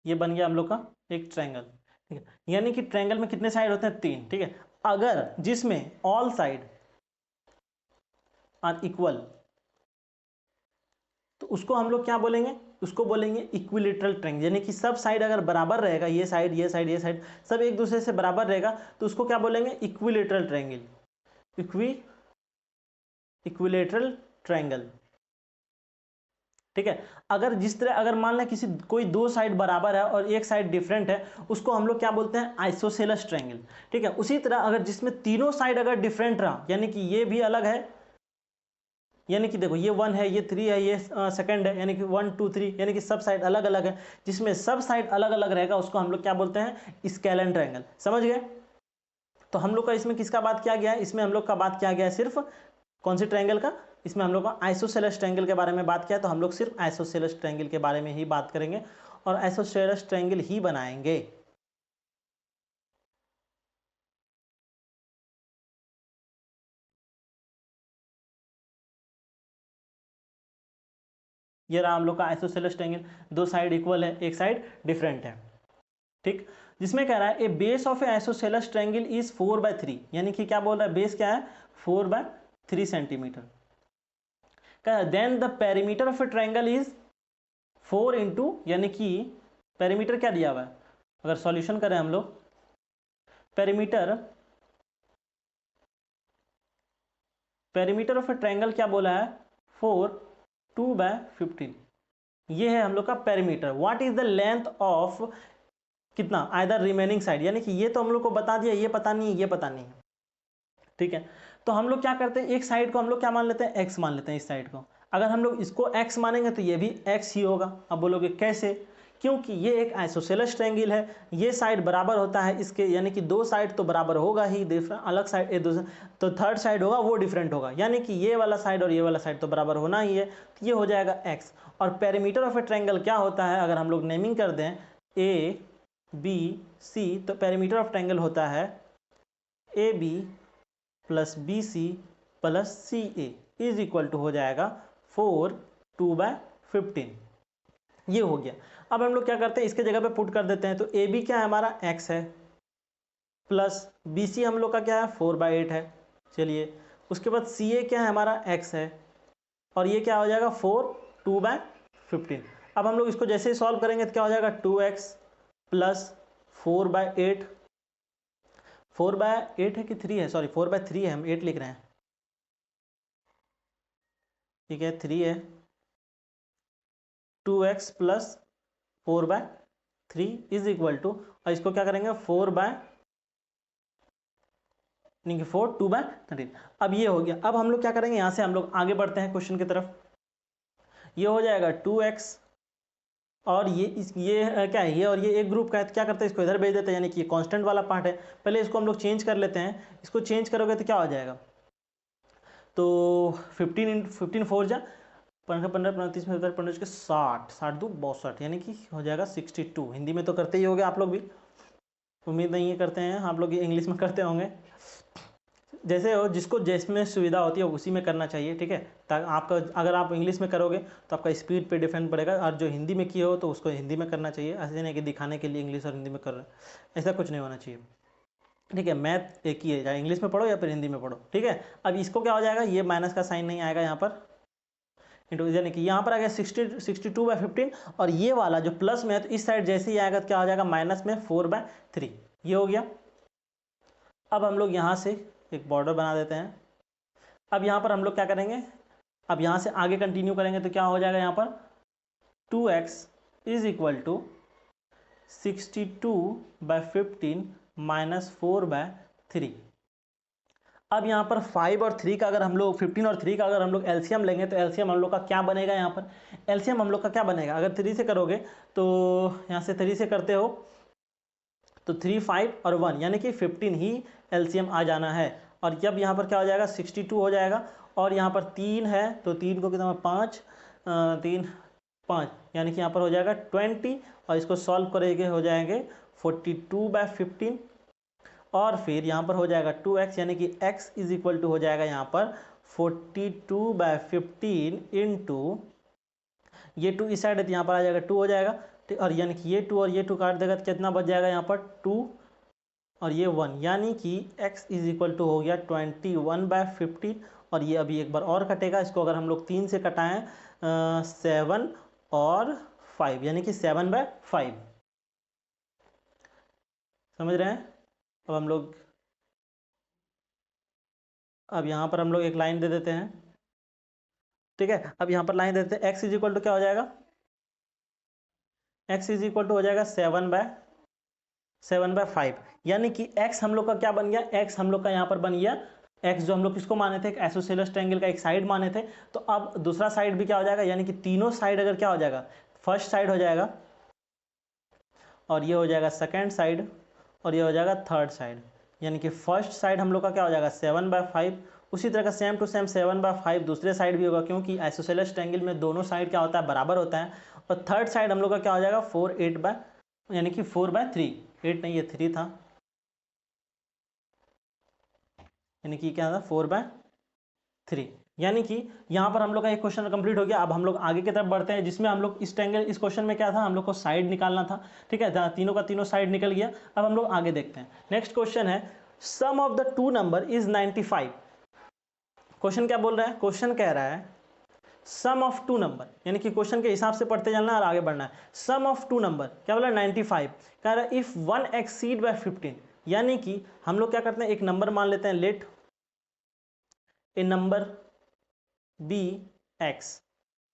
ये बन गया हम लोग का एक ट्रायंगल, ठीक है। यानी कि ट्रायंगल में कितने साइड होते हैं? 3, ठीक है। अगर जिसमें ऑल साइड आर इक्वल, तो उसको हम लोग क्या बोलेंगे? उसको बोलेंगे इक्विलेटरल ट्रायंगल। यानी कि सब साइड अगर बराबर रहेगा, ये साइड ये साइड ये साइड सब एक दूसरे से बराबर रहेगा, तो उसको क्या बोलेंगे? Equilateral triangle. इक्विलेटरल ट्रायंगल, ठीक है। अगर जिस तरह, अगर मान लें किसी कोई 2 साइड बराबर है और एक साइड डिफरेंट है, उसको हम लोग क्या बोलते हैं? आइसोसेलेस ट्रायंगल, ठीक है। उसी तरह अगर जिसमें तीनों साइड अगर डिफरेंट रहा, यानी कि ये भी अलग है, यानी कि देखो ये 1 है, ये 3 है, ये सेकंड है, यानी कि 1 2 3, यानी कि सब साइड अलग अलग है, जिसमें सब साइड अलग अलग रहेगा, उसको हम लोग क्या बोलते हैं? Scalene triangle. समझ गए? तो हम लोग का इसमें किसका बात किया गया है? इसमें हम लोग का बात किया गया है सिर्फ कौन सी ट्रायंगल का? इसमें हम लोग का आइसोसेलेस ट्रायंगल के बारे में बात किया, तो हम लोग सिर्फ आइसोसेलेस ट्रायंगल के बारे में ही बात करेंगे और आइसोसेलेस ट्रायंगल ही बनाएंगे। ये रहा हम लोग का आइसोसेलेस ट्रायंगल, 2 साइड इक्वल है, एक साइड डिफरेंट है, ठीक। जिसमें कह रहा है a base of a isosceles triangle is 4/3, यानी कि क्या बोल रहा है? बेस क्या है? 4/3 centimetre. Then the perimeter of a triangle is 4 into, यानी कि पेरीमीटर क्या दिया हुआ है? अगर सॉल्यूशन करें हम लोग, perimeter perimeter of a triangle क्या बोला है? 4 2/15, ये है हम लोग का perimeter. What is the length of कितना? आइदर रिमेनिंग साइड, यानी कि ये तो हम लोग को बता दिया, ये पता नहीं है, ये पता नहीं है, ठीक है। तो हम लोग क्या करते हैं? एक साइड को हम लोग क्या मान लेते हैं? एक्स मान लेते हैं इस साइड को। अगर हम लोग इसको एक्स मानेंगे तो ये भी एक्स ही होगा। अब बोलोगे कैसे? क्योंकि ये एक आइसोसेलेस ट्रायंगल है, ये साइड बराबर होता है इसके, यानी कि 2 साइड तो बराबर होगा ही, डिफरेंट अलग साइड एक दूसरे, तो थर्ड साइड होगा वो डिफरेंट होगा, यानी कि ये वाला साइड और ये वाला साइड तो बराबर होना ही है, तो ये हो जाएगा एक्स। और पेरीमीटर ऑफ ए ट्रायंगल क्या होता है? अगर हम लोग नेमिंग कर दें ए बी सी, तो पेरीमीटर ऑफ ट्रायंगल होता है a b plus b c plus c a is equal to हो जाएगा 4 2/15। ये हो गया। अब हम लोग क्या करते हैं? इसके जगह पे पुट कर देते हैं, तो ए बी क्या है हमारा? एक्स है, प्लस बी सी हम लोग का क्या है? 4/8 है। चलिए, उसके बाद सी ए क्या है हमारा? एक्स है, और ये क्या हो जाएगा? 4 2/15। अब हम लोग इसको जैसे ही सॉल्व करेंगे तो क्या हो जाएगा? 2x प्लस 4/8, 4/8 है कि 3 है? सॉरी 4/3 है, हम 8 लिख रहे हैं, ठीक है 3 है। 2x plus 4/3 is equal to, और इसको क्या करेंगे? 4 2/13। अब ये हो गया। अब हम लोग क्या करेंगे? यहाँ से हम लोग आगे बढ़ते हैं क्वेश्चन की तरफ। ये हो जाएगा 2x, और ये क्या है? ये और ये एक ग्रुप का है, तो क्या करते हैं? इसको इधर भेज देते हैं, यानी कि ये कांस्टेंट वाला पार्ट है। पहले इसको हम लोग चेंज कर लेते हैं। इसको चेंज करोगे तो क्या हो जाएगा? तो 15 4 जा 15 15 15 30 में 15 के 60 60 2 62, यानी कि हो जाएगा 62। हिंदी में तो करते ही होगे आप लोग भी, उम्मीद नहीं है करते हैं आप लोग, ये इंग्लिश में करते होंगे। जैसे हो, जिसको जिसमें सुविधा होती है उसी में करना चाहिए, ठीक है। ताकि आपका, अगर आप इंग्लिश में करोगे तो आपका स्पीड पे डिफरेंट पड़ेगा, और जो हिंदी में किए हो तो उसको हिंदी में करना चाहिए। ऐसे नहीं कि दिखाने के लिए इंग्लिश और हिंदी में कर रहे हैं, ऐसा कुछ नहीं होना चाहिए, ठीक है। मैथ एक ही है, चाहे इंग्लिश में पढ़ो या फिर हिंदी में पढ़ो, ठीक है। अब इसको क्या हो जाएगा? ये माइनस का साइन नहीं आएगा यहाँ पर, इंटू, यानी कि यहाँ पर आ गया 62/15, और ये वाला जो प्लस में है तो इस साइड जैसे ही आएगा तो क्या हो जाएगा? माइनस में 4/3। ये हो गया। अब हम लोग यहाँ से एक बॉर्डर बना देते हैं। अब यहाँ पर हम लोग क्या करेंगे? अब यहाँ से आगे कंटिन्यू करेंगे तो क्या हो जाएगा? यहाँ पर 2x is equal to 62/15 minus 4/3। अब यहाँ पर 5 और 3 का अगर हम लोग 15 और 3 का अगर हम लोग एलसीएम लेंगे तो एलसीएम हम लोग का क्या बनेगा, यहाँ पर एलसीएम हम लोग का क्या बनेगा, अगर 3 से करोगे तो यहाँ से 3 से करते हो तो 3, 5 और 1 यानी कि 15 ही एलसीएम आ जाना है। और जब यहाँ पर क्या हो जाएगा 62 हो जाएगा, और यहाँ पर 3 है तो 3 को कितना 5 3 5 यानी कि यहाँ पर हो जाएगा 20, और इसको सॉल्व करेंगे हो जाएंगे 42/15, और फिर यहाँ पर हो जाएगा 2x यानी कि x इज इक्वल टू हो जाएगा यहाँ पर 42/15 इंटू ये 2 इस साइड है तो यहाँ पर आ जाएगा 2 हो जाएगा, और यानी कि ये 2 और ये 2 काट देगा तो कितना बच जाएगा यहाँ पर 2 और ये 1, यानी कि x इज इक्वल टू हो गया 21/15, और ये अभी एक बार और कटेगा, इसको अगर हम लोग 3 से कटाएं 7 और 5 यानी कि 7/5, समझ रहे हैं। अब यहाँ पर हम लोग एक लाइन दे देते हैं, ठीक है। अब यहाँ पर लाइन दे देते हैं, x इज इक्वल टू क्या हो जाएगा, x इज इक्वल टू हो जाएगा 7/5, यानी कि x हम लोग का क्या बन गया, x हम लोग का यहाँ पर बन गया x जो हम लोग किसको माने थे, एक आइसोसेलेस ट्रायंगल का एक साइड माने थे, तो अब दूसरा साइड भी क्या हो जाएगा, यानी कि तीनों साइड अगर क्या हो जाएगा, फर्स्ट साइड हो जाएगा, और ये हो जाएगा सेकेंड साइड, और ये हो जाएगा थर्ड साइड, यानी कि फर्स्ट साइड हम लोग का क्या हो जाएगा 7/5, उसी तरह का सेम टू सेम 7/5 दूसरे साइड भी होगा, क्योंकि आइसोसेलेस ट्रायंगल में दोनों साइड क्या होता है, बराबर होता है। और थर्ड साइड हम लोग का क्या हो जाएगा 4/8 यानी कि 4/3, 8 नहीं ये 3 था, यानी कि क्या था 4/3, यानी कि यहाँ पर हम लोग का एक क्वेश्चन कंप्लीट हो गया। अब हम लोग आगे की तरफ बढ़ते हैं, जिसमें हम लोग इस ट्रायंगल, इस क्वेश्चन में क्या था, हम लोग को साइड निकालना था, ठीक है, तीनों का तीनों साइड निकल गया। अब हम लोग आगे देखते हैं, नेक्स्ट क्वेश्चन है sum of the two number is 95। Question क्या बोल रहा है, क्वेश्चन कह रहा है सम ऑफ टू नंबर, यानी कि क्वेश्चन के हिसाब से पढ़ते चलना और आगे बढ़ना है। सम ऑफ टू नंबर क्या बोला 95, कह रहा है इफ 1 एक्सीड बाय 15, यानी कि हम लोग क्या करते हैं, एक नंबर मान लेते हैं, late A number be x,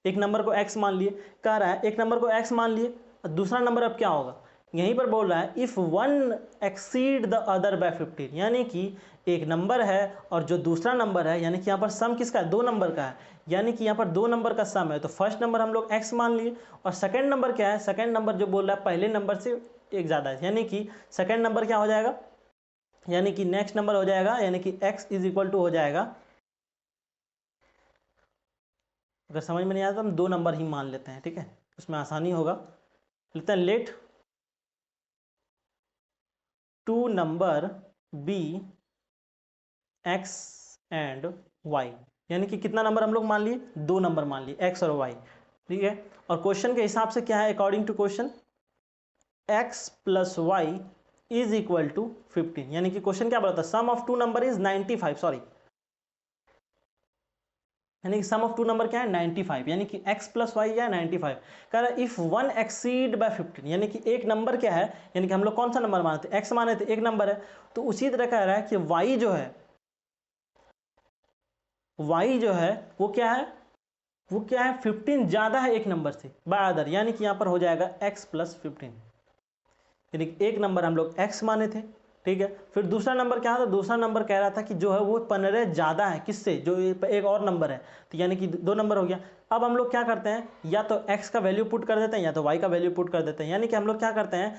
एक नंबर को x मान लिए, कह रहा है एक नंबर को x मान लिए, दूसरा नंबर अब क्या होगा, यहीं पर बोल रहा है if 1 exceed the other by 15, यानी कि एक नंबर है और जो दूसरा नंबर है, यानी कि यहाँ पर सम किसका है, दो नंबर का है, यानी कि यहाँ पर दो नंबर का सम है, तो फर्स्ट नंबर हम लोग x मान लिए, और सेकंड नंबर क्या है, सेकंड नंबर जो बोल रहा है पहले नंबर से एक ज़्यादा है, यानी कि सेकंड नंबर क्या हो जाएगा, यानी कि नेक्स्ट नंबर हो जाएगा, यानी कि x इज इक्वल टू हो जाएगा, अगर समझ में नहीं आया तो हम दो नंबर ही मान लेते हैं, ठीक है, उसमें आसानी होगा। लेते हैं let two number be x and y, यानी कि कितना नंबर हम लोग मान लिए, दो नंबर मान लिए, एक्स और वाई, ठीक है। और क्वेश्चन के हिसाब से क्या है, according to question x plus y is equal to 15, यानी कि क्वेश्चन क्या बोलता है, sum of two number is 95, sorry, यानी कि सम ऑफ टू नंबर क्या है 95, यानी कि x प्लस वाई क्या है 95, कह रहा है इफ 1 एक्सीड बाय 15, यानी कि एक नंबर क्या है, यानी कि हम लोग कौन सा नंबर माने थे, x माने थे, एक नंबर है, तो उसी तरह कह रहा है कि y जो है, y जो है वो क्या है, वो क्या है 15 ज़्यादा है एक नंबर से बाय अदर, यानी कि यहाँ पर हो जाएगा x प्लस 15, यानी कि एक नंबर हम लोग x माने थे, ठीक है। फिर दूसरा नंबर क्या था, दूसरा नंबर कह रहा था कि जो है वो 15 ज़्यादा है किससे, जो एक और नंबर है, तो यानी कि दो नंबर हो गया। अब हम लोग क्या करते हैं, या तो x का वैल्यू पुट कर देते हैं या तो y का वैल्यू पुट कर देते हैं, यानी कि हम लोग क्या करते हैं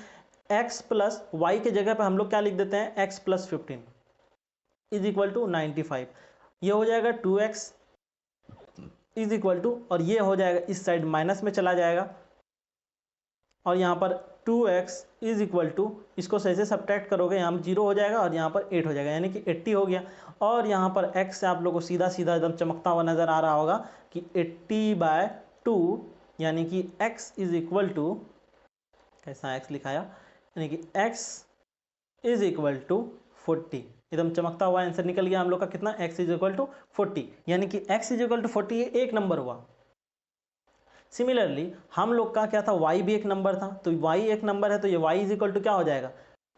x प्लस वाई के जगह पर हम लोग क्या लिख देते हैं x plus 15 is equal to 95, ये हो जाएगा 2x इज इक्वल टू, और ये हो जाएगा इस साइड माइनस में चला जाएगा, और यहाँ पर 2x इज इक्वल टू, इसको सही से सब्ट्रैक्ट करोगे यहाँ 0 हो जाएगा और यहाँ पर 8 हो जाएगा, यानी कि 80 हो गया। और यहाँ पर x से आप लोगों को सीधा सीधा एकदम चमकता हुआ नज़र आ रहा होगा कि 80/2, यानी कि x इज इक्वल टू, कैसा x लिखाया, यानी कि x इज इक्वल टू 40, एकदम चमकता हुआ आंसर निकल गया हम लोग का कितना, x इज इक्वल टू 40, यानी कि x इज इक्वल टू 40 ये एक नंबर हुआ। सिमिलरली हम लोग का क्या था, y भी एक नंबर था, तो y एक नंबर है तो ये y इज इक्वल टू क्या हो जाएगा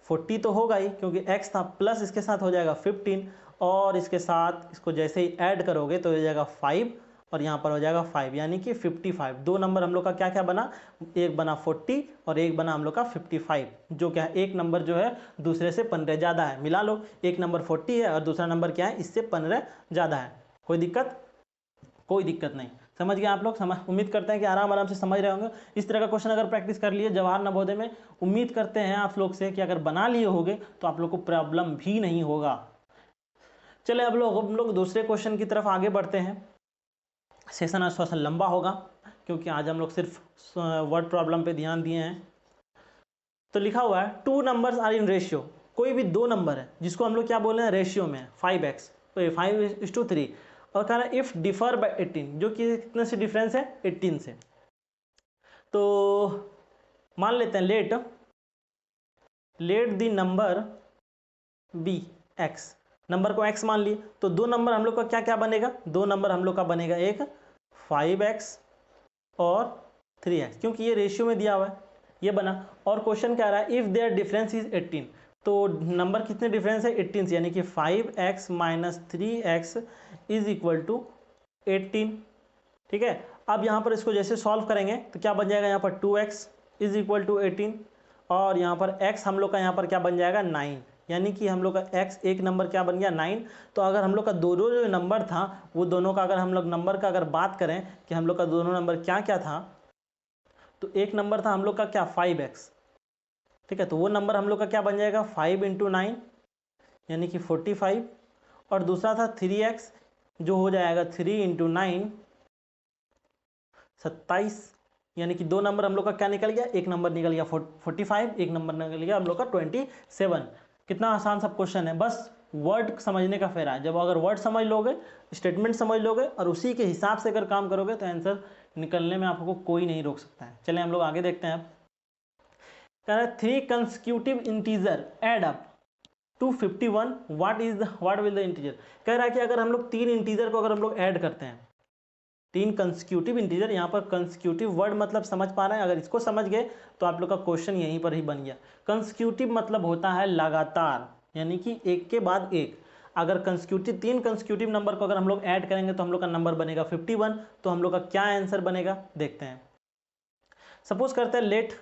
40 तो होगा ही, क्योंकि x था, प्लस इसके साथ हो जाएगा 15, और इसके साथ इसको जैसे ही ऐड करोगे तो हो जाएगा 5, और यहाँ पर हो जाएगा 5, यानी कि 55। दो नंबर हम लोग का क्या क्या बना, एक बना 40 और एक बना हम लोग का 55, जो क्या है एक नंबर जो है दूसरे से 15 ज़्यादा है। मिला लो, एक नंबर 40 है और दूसरा नंबर क्या है, इससे 15 ज़्यादा है। कोई दिक्कत? कोई दिक्कत नहीं। समझ गए आप लोग? उम्मीद करते हैं कि आराम से समझ रहे होंगे। इस तरह का क्वेश्चन अगर प्रैक्टिस कर लिए जवाहर नवोदय में, उम्मीद करते हैं आप लोग से कि अगर बना लिए होगे तो आप लोग को प्रॉब्लम भी नहीं होगा। चले अब हम लोग दूसरे क्वेश्चन की तरफ आगे बढ़ते हैं। सेशन आज थोड़ा सा लंबा होगा क्योंकि आज हम लोग सिर्फ वर्ड प्रॉब्लम पे ध्यान दिए हैं। तो लिखा हुआ है 2 नंबर्स आर इन रेशियो, कोई भी दो नंबर है जिसको हम लोग क्या बोल रहे हैं, रेशियो में 5x 5:3, और कह रहा है इफ डिफर बाय 18, जो कि कितने से डिफरेंस है, 18 से। तो मान लेते हैं let the number be x, number को x मान लिए, तो दो नंबर हम लोग का क्या क्या बनेगा, दो नंबर हम लोग का बनेगा एक 5x और 3x, क्योंकि ये रेशियो में दिया हुआ है, ये बना। और क्वेश्चन क्या आ रहा है, इफ देयर डिफरेंस इज 18, तो नंबर कितने डिफरेंस है, 18 से, यानी कि 5x minus 3x is equal to 18। ठीक है, अब यहाँ पर इसको जैसे सॉल्व करेंगे तो क्या बन जाएगा, यहाँ पर 2x इज इक्वल टू 18, और यहाँ पर x हम लोग का यहाँ पर क्या बन जाएगा 9, यानी कि हम लोग का x एक नंबर क्या बन गया 9। तो अगर हम लोग का दोनों जो नंबर था वो दोनों का अगर हम लोग नंबर का अगर बात करें कि हम लोग का दोनों नंबर क्या क्या था, तो एक नंबर था हम लोग का क्या 5x, ठीक है, तो वो नंबर हम लोग का क्या बन जाएगा 5 × 9 यानी कि 45, और दूसरा था 3x जो हो जाएगा 3 × 9 27, यानी कि दो नंबर हम लोग का क्या निकल गया, एक नंबर निकल गया 45, एक नंबर निकल गया हम लोग का 27। कितना आसान सब क्वेश्चन है, बस वर्ड समझने का फेरा है। जब अगर वर्ड समझ लोगे, स्टेटमेंट समझ लोगे और उसी के हिसाब से अगर काम करोगे तो आंसर निकलने में आपको कोई नहीं रोक सकता है। चलिए हम लोग आगे देखते हैं। कह रहा है 3 consecutive integer add up to 51, what will the integer. कह रहा है कि अगर हम लोग तीन इंटीजर को अगर हम लोग ऐड करते हैं, तीन कंसेक्यूटिव इंटीजर, यहाँ पर कंसेक्यूटिव वर्ड मतलब समझ पा रहे हैं, अगर इसको समझ गए तो आप लोग का क्वेश्चन यहीं पर ही बन गया। कंसेक्यूटिव मतलब होता है लगातार, यानी कि एक के बाद एक। अगर कंसेक्यूटिव तीन कंसेक्यूटिव नंबर को अगर हम लोग ऐड करेंगे तो हम लोग का नंबर बनेगा 51। तो हम लोग का क्या आंसर बनेगा देखते हैं। सपोज करते हैं let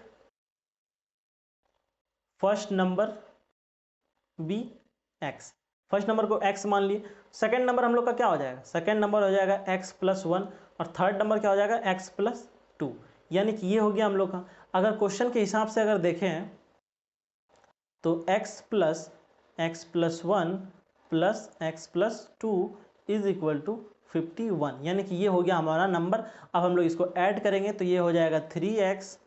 first number be x, first number को x मान लिए, सेकेंड नंबर हम लोग का क्या हो जाएगा, सेकेंड नंबर हो जाएगा x + 1, और थर्ड नंबर क्या हो जाएगा x + 2, यानी कि ये हो गया हम लोग का। अगर क्वेश्चन के हिसाब से अगर देखें तो x + 1 + x + 2 is equal to 51, यानी कि ये हो गया हमारा नंबर। अब हम लोग इसको ऐड करेंगे तो ये हो जाएगा 3x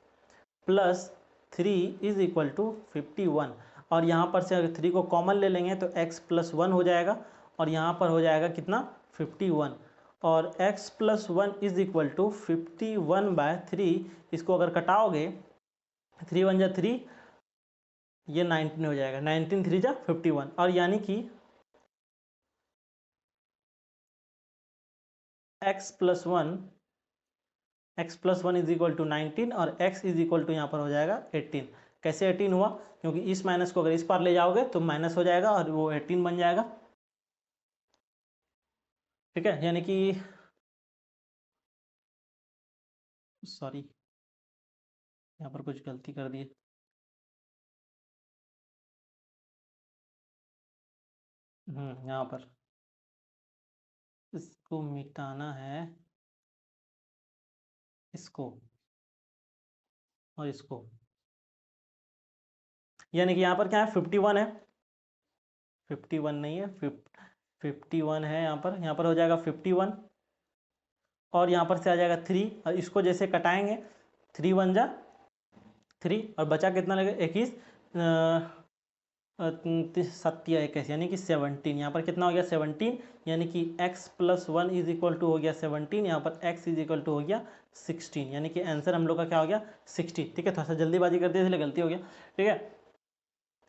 + 3 इज इक्वल टू 51, और यहाँ पर से अगर 3 को कॉमन ले लेंगे तो x + 1 हो जाएगा, और यहाँ पर हो जाएगा कितना 51, और x + 1 इज इक्वल टू 51/3। इसको अगर कटाओगे 3 × 1 = 3, ये 19 हो जाएगा, 19 3 × 51, और यानी कि x + 1 इज इक्वल टू 19 और x इज इक्वल टू यहाँ पर हो जाएगा 18। कैसे 18 हुआ, क्योंकि इस माइनस को अगर इस पार ले जाओगे तो माइनस हो जाएगा और वो 18 बन जाएगा। ठीक है, यानी कि सॉरी यहाँ पर कुछ गलती कर दी, यहाँ पर इसको मिटाना है, इसको और इसको, यानी कि यहाँ पर क्या है 51 है, 51 नहीं है 51 है, यहाँ पर हो जाएगा 51, और यहाँ पर से आ जाएगा 3, और इसको जैसे कटाएंगे 3 × 1 = 3, और बचा कितना लगेगा 21 7 × 21 यानी कि 17, यहाँ पर कितना हो गया 17, यानी कि x + 1 इज इक्वल टू हो गया 17, यहाँ पर x इज इक्वल टू हो गया 16, यानी कि आंसर हम लोग का क्या हो गया 60। ठीक है, थोड़ा सा जल्दीबाजी कर दिया इसलिए गलती हो गया। ठीक है,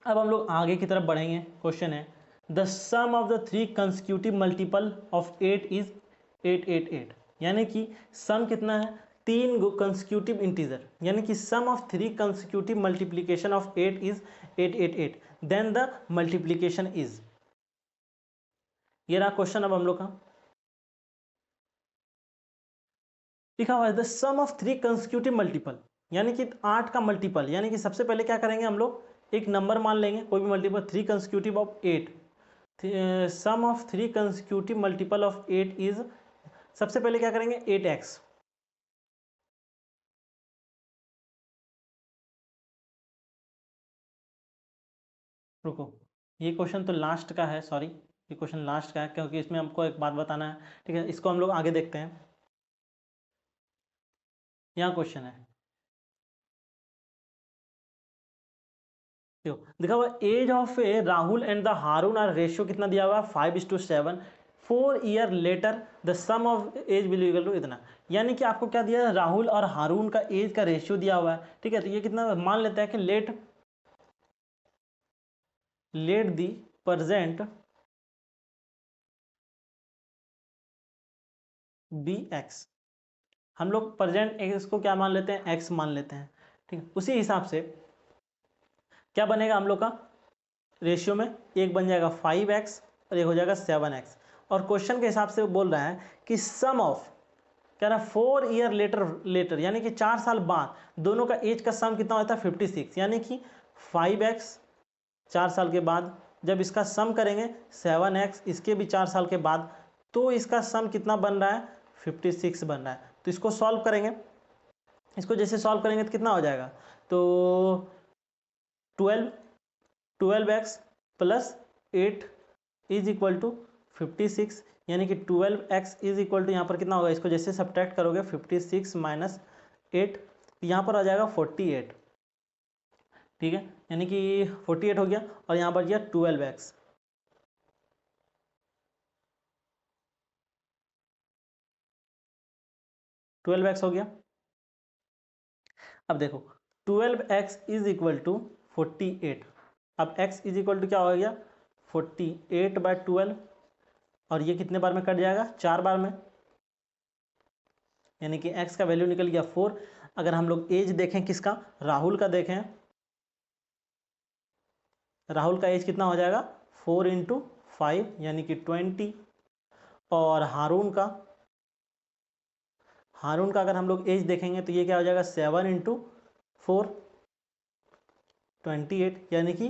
अब हम लोग आगे की तरफ बढ़ेंगे। क्वेश्चन है the sum of the 3 consecutive multiple of 8 is 888, यानी कि सम कितना है, तीन कंसेक्यूटिव इंटीजर, यानी कि sum of 3 consecutive multiplication of 8 is 888, then the multiplication is. ये रहा क्वेश्चन अब हम लोग का। लिखा हुआ है the sum of 3 consecutive multiple, यानी कि 8 का मल्टीपल, यानी कि सबसे पहले क्या करेंगे हम लोग एक नंबर मान लेंगे कोई भी multiple 3 consecutive of 8, sum of 3 consecutive multiple of 8 is, सबसे पहले क्या करेंगे 8x, रुको ये क्वेश्चन तो लास्ट का है, सॉरी ये क्वेश्चन लास्ट का है क्योंकि इसमें हमको एक बात बताना है, ठीक है इसको हम लोग आगे देखते हैं। यहाँ क्वेश्चन है देखो देखा हुआ age of a Rahul and the Haroon are ratio कितना दिया हुआ है 5:7, 4 year later the sum of age will equal to इतना, यानी कि आपको क्या दिया है राहुल और हारून का एज का रेशियो दिया हुआ है, ठीक है तो ये कितना मान लेते हैं कि let the present be x, हम लोग प्रेजेंट एक्स को क्या मान लेते हैं एक्स मान लेते हैं, ठीक है उसी हिसाब से क्या बनेगा हम लोग का रेशियो में एक बन जाएगा 5x और एक हो जाएगा 7x, और क्वेश्चन के हिसाब से वो बोल रहा है कि सम ऑफ, कह रहा है 4 ईयर लेटर यानी कि 4 साल बाद दोनों का एज का सम कितना होता है 56, यानी कि 5x 4 साल के बाद जब इसका सम करेंगे 7x इसके भी 4 साल के बाद, तो इसका सम कितना बन रहा है 56 बन रहा है। तो इसको सॉल्व करेंगे, इसको जैसे सॉल्व करेंगे तो कितना हो जाएगा, तो 12x plus 8 is equal to 56, यानी कि 12x इज इक्वल टू यहाँ पर कितना होगा, इसको जैसे सब्ट्रैक्ट करोगे 56 माइनस 8 यहाँ पर आ जाएगा 48, ठीक है यानी कि 48 हो गया और यहाँ पर गया 12x, हो गया। अब देखो 12x इज इक्वल टू 48, अब x इज इक्वल टू क्या हो गया 48/12, और ये कितने बार में कट जाएगा 4 बार में, यानी कि x का वैल्यू निकल गया 4। अगर हम लोग एज देखें किसका राहुल का देखें, राहुल का एज कितना हो जाएगा 4 × 5 यानी कि 20, और हारून का अगर हम लोग एज देखेंगे तो ये क्या हो जाएगा 7 × 4 28 यानी कि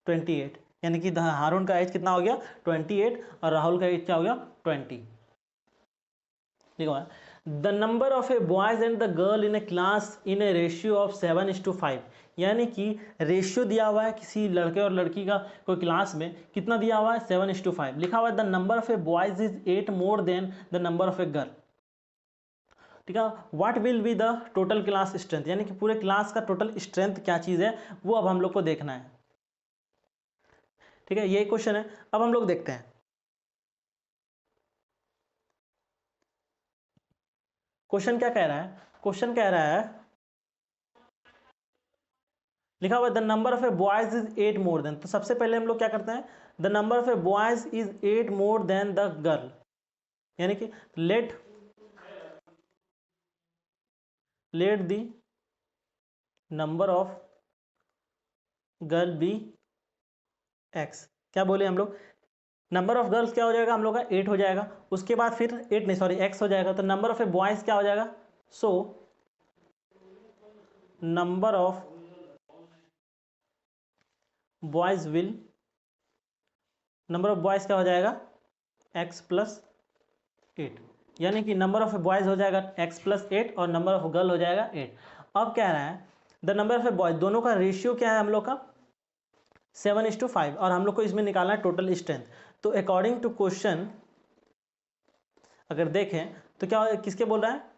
28, यानी कि हारून का एज कितना हो गया 28 और राहुल का एज क्या हो गया 20। देखो the number of a boys and the girl in A class in A ratio of 7:5, यानी कि रेशियो दिया हुआ है किसी लड़के और लड़की का कोई क्लास में कितना दिया हुआ है 7:5, लिखा हुआ है the number of a boys is 8 more than the number of a girl, ठीक है what will be the total class strength, यानी कि पूरे क्लास का टोटल स्ट्रेंथ क्या चीज़ है वो अब हम लोग को देखना है, ठीक है ये क्वेश्चन है। अब हम लोग देखते हैं क्वेश्चन क्या कह रहा है, क्वेश्चन कह रहा है लिखा हुआ है the number of a boys is 8 more than, तो सबसे पहले हम लोग क्या करते हैं the number of a boys is 8 more than the girl, यानी कि let the number of girl be x, क्या बोले हम लोग नंबर ऑफ गर्ल्स क्या हो जाएगा हम लोग का 8 हो जाएगा, उसके बाद फिर 8 नहीं सॉरी एक्स हो जाएगा, तो नंबर ऑफ ए बॉयज क्या हो जाएगा, so number of boys will, number of boys क्या हो जाएगा x + 8, यानी कि नंबर ऑफ बॉयज हो जाएगा x + 8 और नंबर ऑफ गर्ल हो जाएगा 8। अब कह रहा है द नंबर ऑफ बॉयज, दोनों का रेशियो क्या है हम लोग का 7:5, और हम लोग को इसमें निकालना है टोटल स्ट्रेंथ। तो अकॉर्डिंग टू क्वेश्चन अगर देखें तो क्या किसके बोल रहा है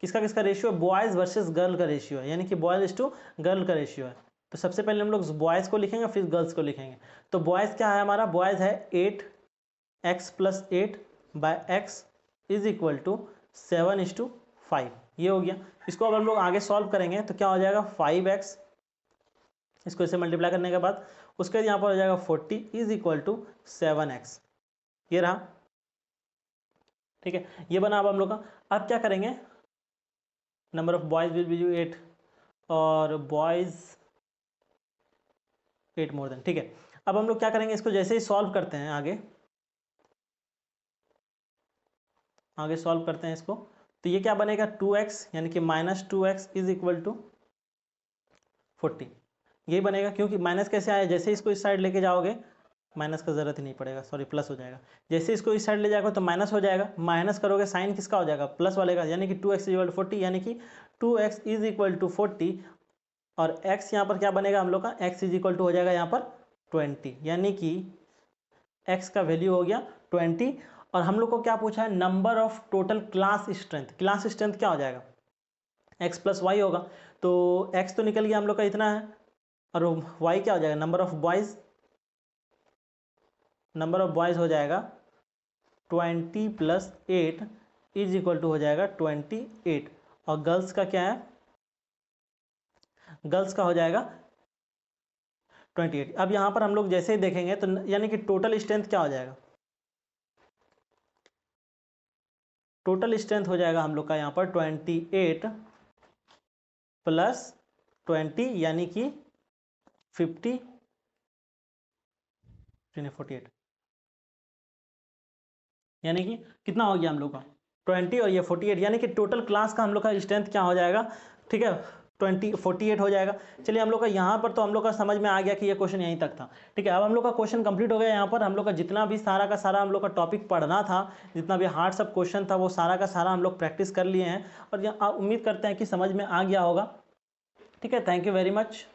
किसका किसका रेशियो है बॉयज़ वर्सेस गर्ल का रेशियो है, यानी कि बॉयज़ टू गर्ल का रेशियो है। तो सबसे पहले हम लोग बॉयज़ को लिखेंगे फिर गर्ल्स को लिखेंगे। तो बॉयज़ क्या है हमारा बॉयज़ है 8x + 8/x is equal to 7:5, ये हो गया। इसको अब हम लोग आगे सॉल्व करेंगे तो क्या हो जाएगा 5x, इसको इसे मल्टीप्लाई करने के बाद उसके यहाँ पर हो जाएगा 40 इज इक्वल टू 7x, ये रहा, ठीक है ये बना अब हम लोग का। अब क्या करेंगे number of boys will be 8 और बॉयज़ 8 मोर देन, ठीक है। अब हम लोग क्या करेंगे इसको जैसे ही सॉल्व करते हैं आगे सॉल्व करते हैं इसको, तो ये क्या बनेगा 2x यानी कि -2x इज इक्वल टू 40, यही बनेगा। क्योंकि माइनस कैसे आया, जैसे इसको इस साइड लेके जाओगे माइनस का ज़रूरत ही नहीं पड़ेगा, सॉरी प्लस हो जाएगा। जैसे इसको इस साइड ले जाएगा तो माइनस हो जाएगा, माइनस करोगे साइन किसका हो जाएगा, प्लस वाले का, यानी कि 2x इज इक्वल टू 40, यानी कि 2x इज इक्वल टू 40। और x यहाँ पर क्या बनेगा हम लोग का, x इज इक्वल टू हो जाएगा यहाँ पर 20, यानी कि x का वैल्यू हो गया 20। और हम लोग को क्या पूछा है, number of total class strength. Class strength क्या हो जाएगा, x प्लस वाई होगा। तो x तो निकल गया हम लोग का इतना है, और y क्या हो जाएगा, number of boys, number of boys हो जाएगा 20 + 8 इज इक्वल टू हो जाएगा 28। और गर्ल्स का क्या है, गर्ल्स का हो जाएगा 28। अब यहाँ पर हम लोग जैसे ही देखेंगे तो यानी कि टोटल स्ट्रेंथ क्या हो जाएगा, टोटल स्ट्रेंथ हो जाएगा हम लोग का यहाँ पर 28 + 20 यानी कि 50 48, यानी कि कितना हो गया हम लोग का 20 और ये 48, यानी कि टोटल क्लास का हम लोग का स्ट्रेंथ क्या हो जाएगा, ठीक है 48 हो जाएगा। चलिए हम लोग का यहाँ पर तो हम लोग का समझ में आ गया कि ये क्वेश्चन यहीं तक था, ठीक है। अब हम लोग का क्वेश्चन कंप्लीट हो गया। यहाँ पर हम लोग का जितना भी सारा का सारा हम लोग का टॉपिक पढ़ना था, जितना भी हार्ड सब क्वेश्चन था, वो सारा का सारा हम लोग प्रैक्टिस कर लिए हैं, और उम्मीद करते हैं कि समझ में आ गया होगा, ठीक है। Thank you very much.